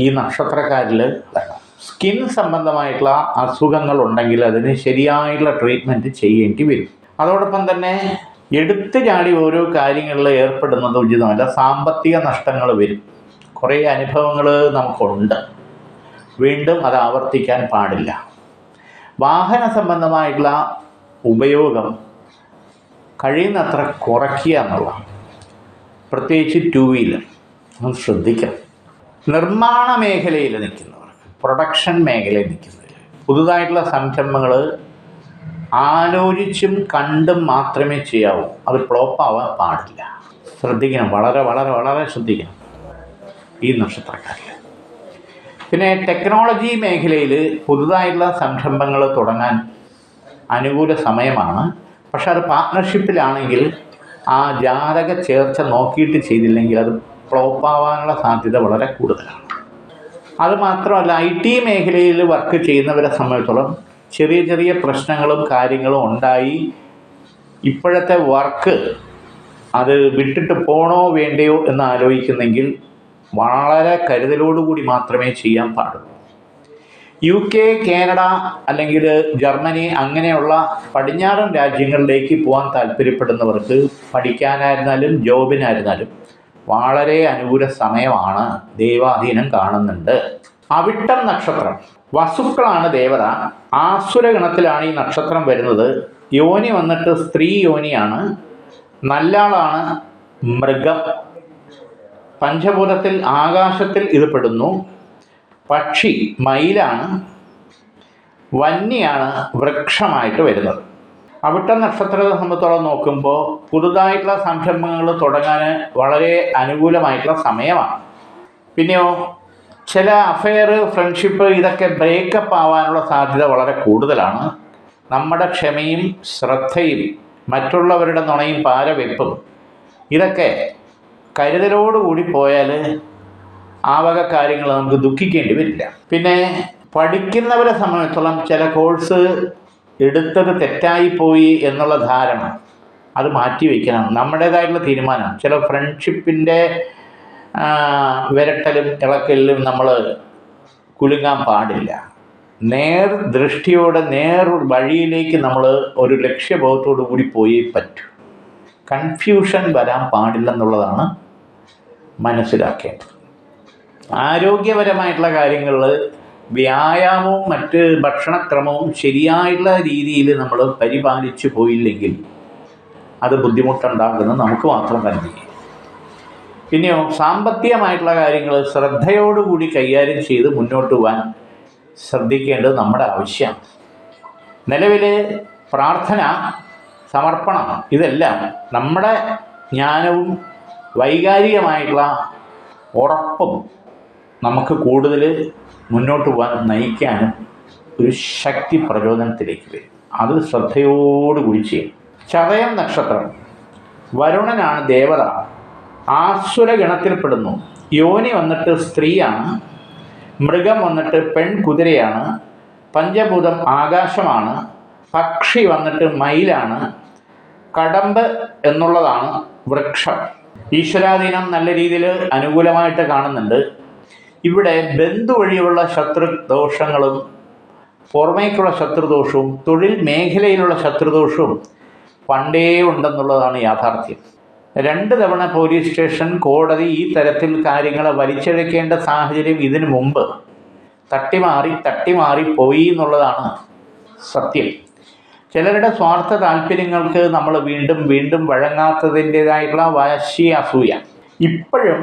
ഈ നക്ഷത്രക്കാരിൽ വേണം. സ്കിൻ സംബന്ധമായിട്ടുള്ള അസുഖങ്ങൾ ഉണ്ടെങ്കിൽ അതിന് ശരിയായിട്ടുള്ള ട്രീറ്റ്മെൻറ്റ് ചെയ്യേണ്ടി വരും. അതോടൊപ്പം തന്നെ എടുത്തു ചാടി ഓരോ കാര്യങ്ങളിൽ ഏർപ്പെടുന്നത് ഉചിതമല്ല. സാമ്പത്തിക നഷ്ടങ്ങൾ വരും. കുറേ അനുഭവങ്ങൾ നമുക്കുണ്ട്, വീണ്ടും അത് ആവർത്തിക്കാൻ പാടില്ല. വാഹന സംബന്ധമായിട്ടുള്ള ഉപയോഗം കഴിയുന്നത്ര കുറയ്ക്കുക എന്നുള്ളതാണ്. പ്രത്യേകിച്ച് 2 വീലർ അത് ശ്രദ്ധിക്കണം. നിർമ്മാണ മേഖലയിൽ നിൽക്കുന്നവർക്ക്, പ്രൊഡക്ഷൻ മേഖലയിൽ നിൽക്കുന്നവർ, പുതുതായിട്ടുള്ള സംരംഭങ്ങൾ ആലോചിച്ചും കണ്ടും മാത്രമേ ചെയ്യാവൂ. അത് ഫ്ലോപ്പാവാൻ പാടില്ല. ശ്രദ്ധിക്കണം, വളരെ വളരെ വളരെ ശ്രദ്ധിക്കണം ഈ നക്ഷത്രക്കാരിൽ. പിന്നെ ടെക്നോളജി മേഖലയിൽ പുതുതായിട്ടുള്ള സംരംഭങ്ങൾ തുടങ്ങാൻ അനുകൂല സമയമാണ്. പക്ഷെ അത് പാർട്ട്ണർഷിപ്പിലാണെങ്കിൽ ആ ജാതക ചേർച്ച നോക്കിയിട്ട് ചെയ്തില്ലെങ്കിൽ അത് ഫ്ലോപ്പാവാനുള്ള സാധ്യത വളരെ കൂടുതലാണ്. അതുമാത്രമല്ല, IT മേഖലയിൽ വർക്ക് ചെയ്യുന്നവരെ സംബന്ധിച്ചിടത്തോളം ചെറിയ ചെറിയ പ്രശ്നങ്ങളും കാര്യങ്ങളും ഉണ്ടായി ഇപ്പോഴത്തെ വർക്ക് അത് വിട്ടിട്ട് പോകണോ വേണ്ടയോ എന്ന് ആലോചിക്കുന്നെങ്കിൽ വളരെ കരുതലോടുകൂടി മാത്രമേ ചെയ്യാൻ പാടുള്ളൂ. UK, കാനഡ അല്ലെങ്കിൽ ജർമ്മനി അങ്ങനെയുള്ള പടിഞ്ഞാറൻ രാജ്യങ്ങളിലേക്ക് പോകാൻ താല്പര്യപ്പെടുന്നവർക്ക് പഠിക്കാനായിരുന്നാലും ജോബിനായിരുന്നാലും വളരെ അനുകൂല സമയമാണ്. ദൈവാധീനം കാണുന്നുണ്ട്. അവിട്ടം നക്ഷത്രം, വസുക്കളാണ് ദേവത, ആസുരഗണത്തിലാണ് ഈ നക്ഷത്രം വരുന്നത്. യോനി വന്നിട്ട് സ്ത്രീ യോനിയാണ്, നല്ലാളാണ് മൃഗം, പഞ്ചഭൂതത്തിൽ ആകാശത്തിൽ ഇത് പെടുന്നു. പക്ഷി മയിലാണ്, വന്യാണ് വൃക്ഷമായിട്ട് വരുന്നത്. അവിട്ടം നക്ഷത്രത്തെ സംബന്ധിച്ചോളം നോക്കുമ്പോൾ പുതുതായിട്ടുള്ള സംരംഭങ്ങൾ തുടങ്ങാൻ വളരെ അനുകൂലമായിട്ടുള്ള സമയമാണ്. പിന്നെയോ ചില അഫെയർ, ഫ്രണ്ട്ഷിപ്പ് ഇതൊക്കെ ബ്രേക്കപ്പ് ആവാനുള്ള സാധ്യത വളരെ കൂടുതലാണ്. നമ്മുടെ ക്ഷമയും ശ്രദ്ധയും മറ്റുള്ളവരുടെ നുണയും പാരവെപ്പും ഇതൊക്കെ കരുതലോടുകൂടി പോയാൽ ആ വക കാര്യങ്ങൾ നമുക്ക് ദുഃഖിക്കേണ്ടി വരില്ല. പിന്നെ പഠിക്കുന്നവരെ സംബന്ധിച്ചിടത്തോളം ചില കോഴ്സ് എടുത്തത് തെറ്റായിപ്പോയി എന്നുള്ള ധാരണ അത് മാറ്റി വയ്ക്കണം. നമ്മുടേതായിട്ടുള്ള തീരുമാനം. ചില ഫ്രണ്ട്ഷിപ്പിൻ്റെ വിരട്ടലും ഇളക്കലിലും നമ്മൾ കുലുങ്ങാൻ പാടില്ല. നേർ ദൃഷ്ടിയോടെ നേർ വഴിയിലേക്ക് നമ്മൾ ഒരു ലക്ഷ്യബോധത്തോടു കൂടി പോയേ പറ്റൂ. കൺഫ്യൂഷൻ വരാൻ പാടില്ലെന്നുള്ളതാണ് മനസ്സിലാക്കേണ്ടത്. ആരോഗ്യപരമായിട്ടുള്ള കാര്യങ്ങളിൽ വ്യായാമവും മറ്റ് ഭക്ഷണക്രമവും ശരിയായിട്ടുള്ള രീതിയിൽ നമ്മൾ പരിപാലിച്ചു പോയില്ലെങ്കിൽ അത് ബുദ്ധിമുട്ടുണ്ടാക്കുന്നത് നമുക്ക് മാത്രം തന്നെ. പിന്നെയോ സാമ്പത്തികമായിട്ടുള്ള കാര്യങ്ങൾ ശ്രദ്ധയോടുകൂടി കൈകാര്യം ചെയ്ത് മുന്നോട്ട് പോകാൻ ശ്രദ്ധിക്കേണ്ടത് നമ്മുടെ ആവശ്യമാണ്. നിലവിൽ പ്രാർത്ഥന, സമർപ്പണം ഇതെല്ലാം നമ്മുടെ ജ്ഞാനവും വൈകാരികമായിട്ടുള്ള ഉറപ്പും നമുക്ക് കൂടുതൽ മുന്നോട്ട് പോകാൻ നയിക്കാനും ഒരു ശക്തി പ്രചോദനത്തിലേക്ക് വരും. അത് ശ്രദ്ധയോടുകൂടി ചെയ്യും. ചതയം നക്ഷത്രം, വരുണനാണ് ദേവത, ആസുരഗണത്തിൽപ്പെടുന്നു. യോനി വന്നിട്ട് സ്ത്രീയാണ്, മൃഗം വന്നിട്ട് പെൺകുതിരയാണ്, പഞ്ചഭൂതം ആകാശമാണ്, പക്ഷി വന്നിട്ട് മയിലാണ്. കടമ്പ് എന്നുള്ളതാണ് വൃക്ഷം. ഈശ്വരാധീനം നല്ല രീതിയിൽ അനുകൂലമായിട്ട് കാണുന്നുണ്ട്. ഇവിടെ ബന്ധു വഴിയുള്ള ശത്രുദോഷങ്ങളും പുറമേക്കുള്ള ശത്രുദോഷവും തൊഴിൽ മേഖലയിലുള്ള ശത്രുദോഷവും പണ്ടേ ഉണ്ടെന്നുള്ളതാണ് യാഥാർത്ഥ്യം. 2 തവണ പോലീസ് സ്റ്റേഷൻ, കോടതി ഈ തരത്തിൽ കാര്യങ്ങളെ വലിച്ചഴക്കേണ്ട സാഹചര്യം ഇതിനു മുമ്പ് തട്ടിമാറി പോയി എന്നുള്ളതാണ് സത്യം. ചിലരുടെ സ്വാർത്ഥ താല്പര്യങ്ങൾക്ക് നമ്മൾ വീണ്ടും വഴങ്ങാത്തതിൻ്റെതായിട്ടുള്ള വാശി, അസൂയ. ഇപ്പോഴും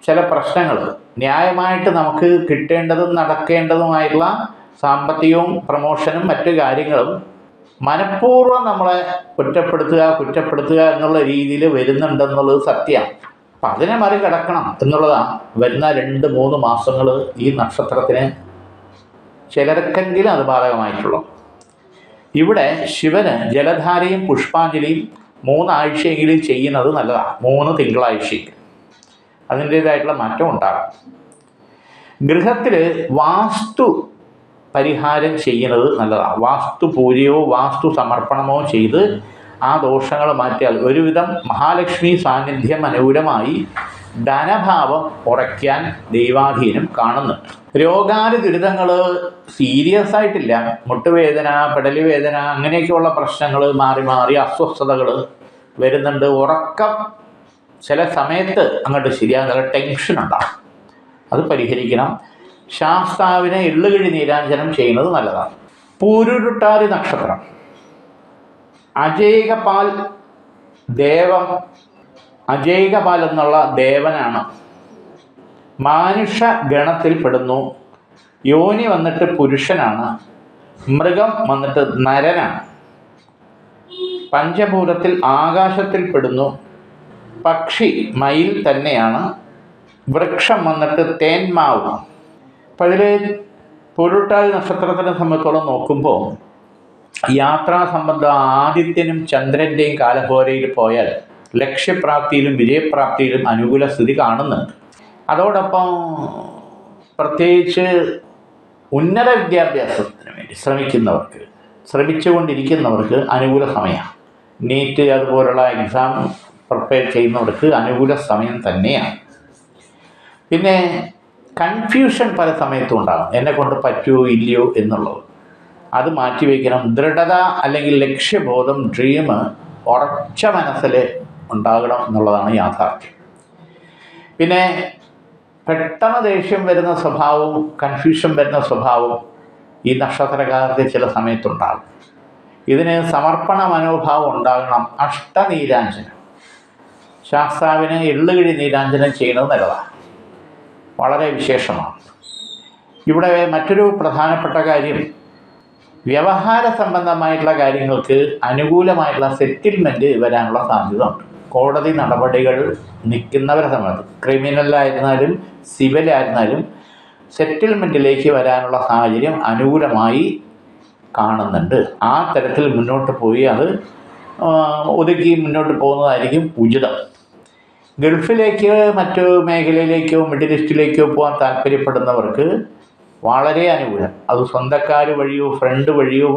ചില പ്രശ്നങ്ങൾ ന്യായമായിട്ട് നമുക്ക് കിട്ടേണ്ടതും നടക്കേണ്ടതുമായിട്ടുള്ള സാമ്പത്തികവും പ്രമോഷനും മറ്റു കാര്യങ്ങളും മനഃപൂർവ്വം നമ്മളെ കുറ്റപ്പെടുത്തുക എന്നുള്ള രീതിയിൽ വരുന്നുണ്ടെന്നുള്ളത് സത്യമാണ്. അപ്പം അതിനെ മറികടക്കണം എന്നുള്ളതാണ് വരുന്ന 2-3 മാസങ്ങൾ ഈ നക്ഷത്രത്തിന് ചിലർക്കെങ്കിലും അത് ബാധകമായിട്ടുള്ളൂ. ഇവിടെ ശിവന് ജലധാരയും പുഷ്പാഞ്ജലിയും 3 ആഴ്ചയെങ്കിലും ചെയ്യുന്നത് നല്ലതാണ്. 3 തിങ്കളാഴ്ചയ്ക്ക് അതിൻ്റേതായിട്ടുള്ള മാറ്റം ഉണ്ടാകും. ഗൃഹത്തിൽ വാസ്തു പരിഹാരം ചെയ്യുന്നത് നല്ലതാണ്. വാസ്തു പൂജയോ വാസ്തു സമർപ്പണമോ ചെയ്ത് ആ ദോഷങ്ങൾ മാറ്റിയാൽ ഒരുവിധം മഹാലക്ഷ്മി സാന്നിധ്യം അനുകൂലമായി ധനഭാവം ഉറയ്ക്കാൻ ദൈവാധീനം കാണുന്നുണ്ട്. രോഗാതി ദുരിതങ്ങൾ സീരിയസ് ആയിട്ടില്ല. മുട്ടുവേദന, പെടലുവേദന, അങ്ങനെയൊക്കെയുള്ള പ്രശ്നങ്ങൾ മാറി അസ്വസ്ഥതകൾ വരുന്നുണ്ട്. ഉറക്കം ചില സമയത്ത് അങ്ങോട്ട് ശരിയാകുന്ന ടെൻഷൻ ഉണ്ടാകും. അത് പരിഹരിക്കണം. ശാസ്താവിനെ എള്ളുകിഴി നീരാഞ്ജനം ചെയ്യുന്നത് നല്ലതാണ്. പൂരുരുട്ടാതി നക്ഷത്രം അജൈകപാൽ എന്നുള്ള ദേവനാണ്. മാനുഷ ഗണത്തിൽപ്പെടുന്നു. യോനി വന്നിട്ട് പുരുഷനാണ്. മൃഗം വന്നിട്ട് നരനാണ്. പഞ്ചഭൂതത്തിൽ ആകാശത്തിൽപ്പെടുന്നു. പക്ഷി മയിൽ തന്നെയാണ്. വൃക്ഷം വന്നിട്ട് തേന്മാവ്. അപ്പം അതിൽ പൂരുരുട്ടാതി നക്ഷത്രത്തിനെ സംബന്ധിച്ചോളം നോക്കുമ്പോൾ യാത്രാ സംബന്ധം ആദിത്യനും ചന്ദ്രൻ്റെയും കാലഹോരയിൽ പോയാൽ ലക്ഷ്യപ്രാപ്തിയിലും വിജയപ്രാപ്തിയിലും അനുകൂല സ്ഥിതി കാണുന്നുണ്ട്. അതോടൊപ്പം പ്രത്യേകിച്ച് ഉന്നത വിദ്യാഭ്യാസത്തിന് വേണ്ടി ശ്രമിച്ചുകൊണ്ടിരിക്കുന്നവർക്ക് അനുകൂല സമയമാണ്. നീറ്റ് അതുപോലുള്ള എക്സാം പ്രിപ്പയർ ചെയ്യുന്നവർക്ക് അനുകൂല സമയം തന്നെയാണ്. പിന്നെ കൺഫ്യൂഷൻ പല സമയത്തും ഉണ്ടാകും. എന്നെക്കൊണ്ട് പറ്റുമോ ഇല്ലയോ എന്നുള്ളത്. അത് മാറ്റിവെക്കണം. ദൃഢത അല്ലെങ്കിൽ ലക്ഷ്യബോധം, ഡ്രീം ഉറച്ച മനസ്സിൽ ഉണ്ടാകണം എന്നുള്ളതാണ് യാഥാർത്ഥ്യം. പിന്നെ പെട്ടെന്ന് ദേഷ്യം വരുന്ന സ്വഭാവവും കൺഫ്യൂഷൻ വരുന്ന സ്വഭാവവും ഈ നക്ഷത്രക്കാർക്ക് ചില സമയത്തുണ്ടാകും. ഇതിന് സമർപ്പണ മനോഭാവം ഉണ്ടാകണം. അഷ്ടനീരാഞ്ജനം, ശാസ്താവിന് എള്ളുകിഴി നീരാഞ്ജനം ചെയ്യുന്നത് നല്ലതാണ്, വളരെ വിശേഷമാണ്. ഇവിടെ മറ്റൊരു പ്രധാനപ്പെട്ട കാര്യം, വ്യവഹാര സംബന്ധമായിട്ടുള്ള കാര്യങ്ങൾക്ക് അനുകൂലമായിട്ടുള്ള സെറ്റിൽമെൻറ്റ് വരാനുള്ള സാധ്യത ഉണ്ട്. കോടതി നടപടികൾ നിൽക്കുന്നവരെ സംബന്ധിച്ച് ക്രിമിനലായിരുന്നാലും സിവിലായിരുന്നാലും സെറ്റിൽമെൻറ്റിലേക്ക് വരാനുള്ള സാഹചര്യം അനുകൂലമായി കാണുന്നുണ്ട്. ആ തരത്തിൽ മുന്നോട്ട് പോയി അത് ഒതുക്കി മുന്നോട്ട് പോകുന്നതായിരിക്കും ഉചിതം. ഗൾഫിലേക്ക്, മറ്റു മേഖലയിലേക്കോ മിഡിൽ ഈസ്റ്റിലേക്കോ പോകാൻ താല്പര്യപ്പെടുന്നവർക്ക് വളരെ അനുകൂലം. അത് സ്വന്തക്കാർ വഴിയോ ഫ്രണ്ട് വഴിയോ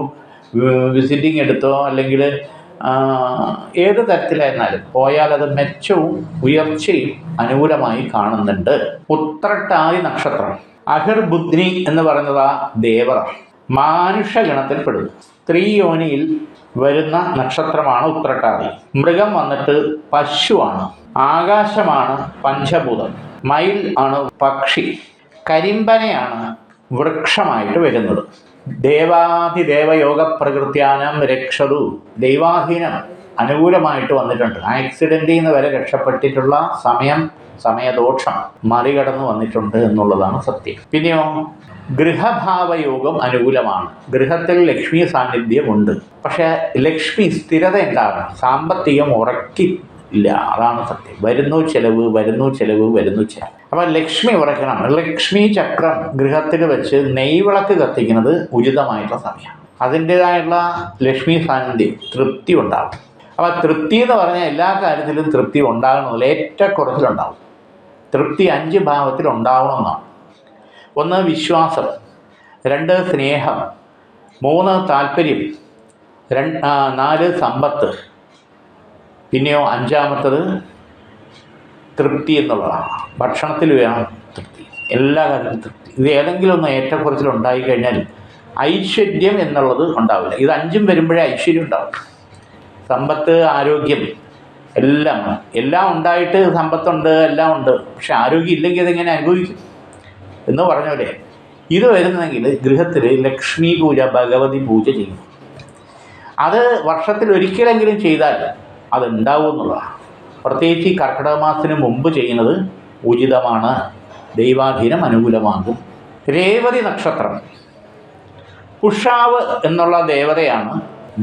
വിസിറ്റിംഗ് എടുത്തോ അല്ലെങ്കിൽ ഏത് തരത്തിലായിരുന്നാലും പോയാൽ അത് മെച്ചവും ഉയർച്ചയും അനുകൂലമായി കാണുന്നുണ്ട്. ഉത്രട്ടാതി നക്ഷത്രം അഹിർബുദ്നി എന്ന് പറയുന്നത് ആ ദേവത മാനുഷഗണത്തിൽപ്പെടുന്നു. സ്ത്രീ യോനിയിൽ വരുന്ന നക്ഷത്രമാണ് ഉത്രട്ടാതി. മൃഗം വന്നിട്ട് പശുവാണ്. ആകാശമാണ് പഞ്ചഭൂതം. മയിൽ ആണ് പക്ഷി. കരിമ്പനയാണ് വൃക്ഷമായിട്ട് വരുന്നത്. ദേവാധിദേവയോഗ പ്രകൃത്യാനം രക്ഷതു, ദൈവാധീനം അനുകൂലമായിട്ട് വന്നിട്ടുണ്ട്. ആക്സിഡൻറ്റിൽ നിന്ന് വരെ രക്ഷപ്പെട്ടിട്ടുള്ള സമയദോഷം മറികടന്ന് വന്നിട്ടുണ്ട് എന്നുള്ളതാണ് സത്യം. പിന്നെയോ ഗൃഹഭാവയോഗം അനുകൂലമാണ്. ഗൃഹത്തിൽ ലക്ഷ്മി സാന്നിധ്യമുണ്ട്. പക്ഷേ ലക്ഷ്മി സ്ഥിരത ഉണ്ടാകണം. സാമ്പത്തികം ഉറക്കില്ല, അതാണ് സത്യം. വരുന്നു ചെലവ്. അപ്പം ലക്ഷ്മി ഉറക്കണം. ലക്ഷ്മി ചക്രം ഗൃഹത്തിൽ വെച്ച് നെയ്വിളക്ക് കത്തിക്കുന്നത് ഉചിതമായിട്ടുള്ള സമയമാണ്. അതിൻ്റേതായിട്ടുള്ള ലക്ഷ്മി സാന്നിധ്യം, തൃപ്തി ഉണ്ടാകും. അപ്പം തൃപ്തി എന്ന് പറഞ്ഞാൽ എല്ലാ കാര്യത്തിലും തൃപ്തി ഉണ്ടാകണമെന്നില്ല, ഏറ്റക്കുറച്ചിലുണ്ടാവും. തൃപ്തി 5 ഭാവത്തിൽ ഉണ്ടാവണമെന്നാണ്. 1 വിശ്വാസം, 2 സ്നേഹം, 3 താല്പര്യം, 4 സമ്പത്ത്, പിന്നെയോ 5-മത്തത് തൃപ്തി എന്നുള്ളതാണ്. ഭക്ഷണത്തിൽ വേണം തൃപ്തി, എല്ലാ കാര്യത്തിലും തൃപ്തി. ഇത് ഏതെങ്കിലും ഒന്ന് ഏറ്റക്കുറച്ചിൽ ഉണ്ടായിക്കഴിഞ്ഞാൽ ഐശ്വര്യം എന്നുള്ളത് ഉണ്ടാവില്ല. ഇത് 5ഉം വരുമ്പോഴേ ഐശ്വര്യം ഉണ്ടാവും. സമ്പത്ത്, ആരോഗ്യം എല്ലാം ഉണ്ടായിട്ട് സമ്പത്തുണ്ട്, എല്ലാം ഉണ്ട്, പക്ഷെ ആരോഗ്യം ഇല്ലെങ്കിൽ അതെങ്ങനെ അനുഭവിക്കും എന്ന് പറഞ്ഞ ഇത് വരുന്നെങ്കിൽ ഗൃഹത്തിൽ ലക്ഷ്മി പൂജ, ഭഗവതി പൂജ ചെയ്യും. അത് വർഷത്തിൽ ഒരിക്കലെങ്കിലും ചെയ്താൽ അതുണ്ടാവും എന്നുള്ളതാണ്. പ്രത്യേകിച്ച് ഈ കർക്കിടക മാസത്തിന് മുമ്പ് ചെയ്യുന്നത് ഉചിതമാണ്. ദൈവാധീനം അനുകൂലമാകും. രേവതി നക്ഷത്രം, പുഷാവ് എന്നുള്ള ദേവതയാണ്.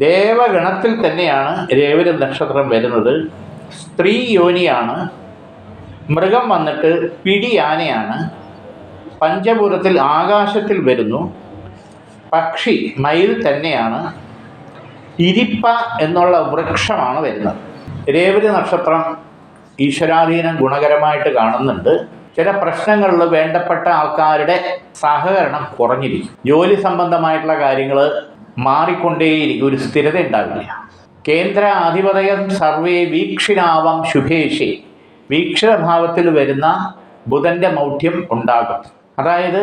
ദേവഗണത്തിൽ തന്നെയാണ് രേവതി നക്ഷത്രം വരുന്നത്. സ്ത്രീ യോനിയാണ്. മൃഗം വന്നിട്ട് പിടിയാനയാണ്. പഞ്ചഭൂതത്തിൽ ആകാശത്തിൽ വരുന്നു. പക്ഷി മയിൽ തന്നെയാണ്. ഇരിപ്പ എന്നുള്ള വൃക്ഷമാണ് വരുന്നത്. രേവതി നക്ഷത്രം ഈശ്വരാധീനം ഗുണകരമായിട്ട് കാണുന്നുണ്ട്. ചില പ്രശ്നങ്ങളിൽ വേണ്ടപ്പെട്ട ആൾക്കാരുടെ സഹകരണം കുറഞ്ഞിരിക്കും. ജോലി സംബന്ധമായിട്ടുള്ള കാര്യങ്ങൾ മാറിക്കൊണ്ടേയിരിക്കും, ഒരു സ്ഥിരത ഉണ്ടാവില്ല. കേന്ദ്ര ആധിപതയം സർവേ വീക്ഷിണാവം ശുഭേഷേ, വീക്ഷിണഭാവത്തിൽ വരുന്ന ബുധൻ്റെ മൗഢ്യം ഉണ്ടാകും. അതായത്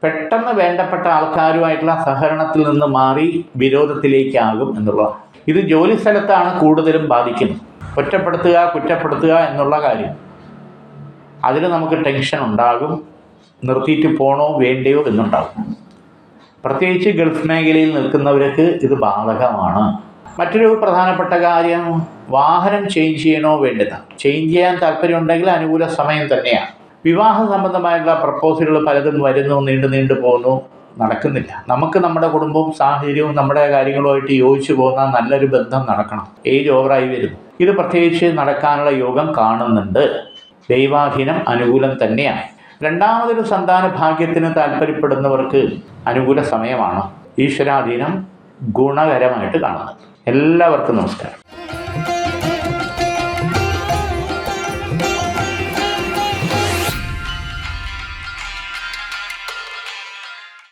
പെട്ടെന്ന് വേണ്ടപ്പെട്ട ആൾക്കാരുമായിട്ടുള്ള സഹകരണത്തിൽ നിന്ന് മാറി വിരോധത്തിലേക്കാകും എന്നുള്ളതാണ്. ഇത് ജോലി സ്ഥലത്താണ് കൂടുതലും ബാധിക്കുന്നത്. ഒറ്റപ്പെടുത്തുക, കുറ്റപ്പെടുത്തുക എന്നുള്ള കാര്യം, അതിൽ നമുക്ക് ടെൻഷൻ ഉണ്ടാകും. നിർത്തിയിട്ട് പോകണോ വേണ്ടയോ എന്നുണ്ടാകും. പ്രത്യേകിച്ച് ഗൾഫ് മേഖലയിൽ നിൽക്കുന്നവർക്ക് ഇത് ബാധകമാണ്. മറ്റൊരു പ്രധാനപ്പെട്ട കാര്യം, വാഹനം ചേഞ്ച് ചെയ്യണോ വേണ്ടത്. ചേഞ്ച് ചെയ്യാൻ താല്പര്യമുണ്ടെങ്കിൽ അനുകൂല സമയം തന്നെയാണ്. വിവാഹ സംബന്ധമായിട്ടുള്ള പ്രപ്പോസലുകൾ പലതും വരുന്നു, നീണ്ടു പോകുന്നു, നടക്കുന്നില്ല. നമുക്ക് നമ്മുടെ കുടുംബവും സാഹചര്യവും നമ്മുടെ കാര്യങ്ങളുമായിട്ട് യോജിച്ചു പോകുന്ന നല്ലൊരു ബന്ധം നടക്കണം. ഏജ് ഓവറായി വരുന്നു. ഇത് പ്രത്യേകിച്ച് നടക്കാനുള്ള യോഗം കാണുന്നുണ്ട്. ദൈവാധീനം അനുകൂലം തന്നെയാണ്. രണ്ടാമതൊരു സന്താന ഭാഗ്യത്തിന് താല്പര്യപ്പെടുന്നവർക്ക് അനുകൂല സമയമാണ്. ഈശ്വരാധീനം ഗുണകരമായിട്ട് കാണുന്നത്. എല്ലാവർക്കും നമസ്കാരം.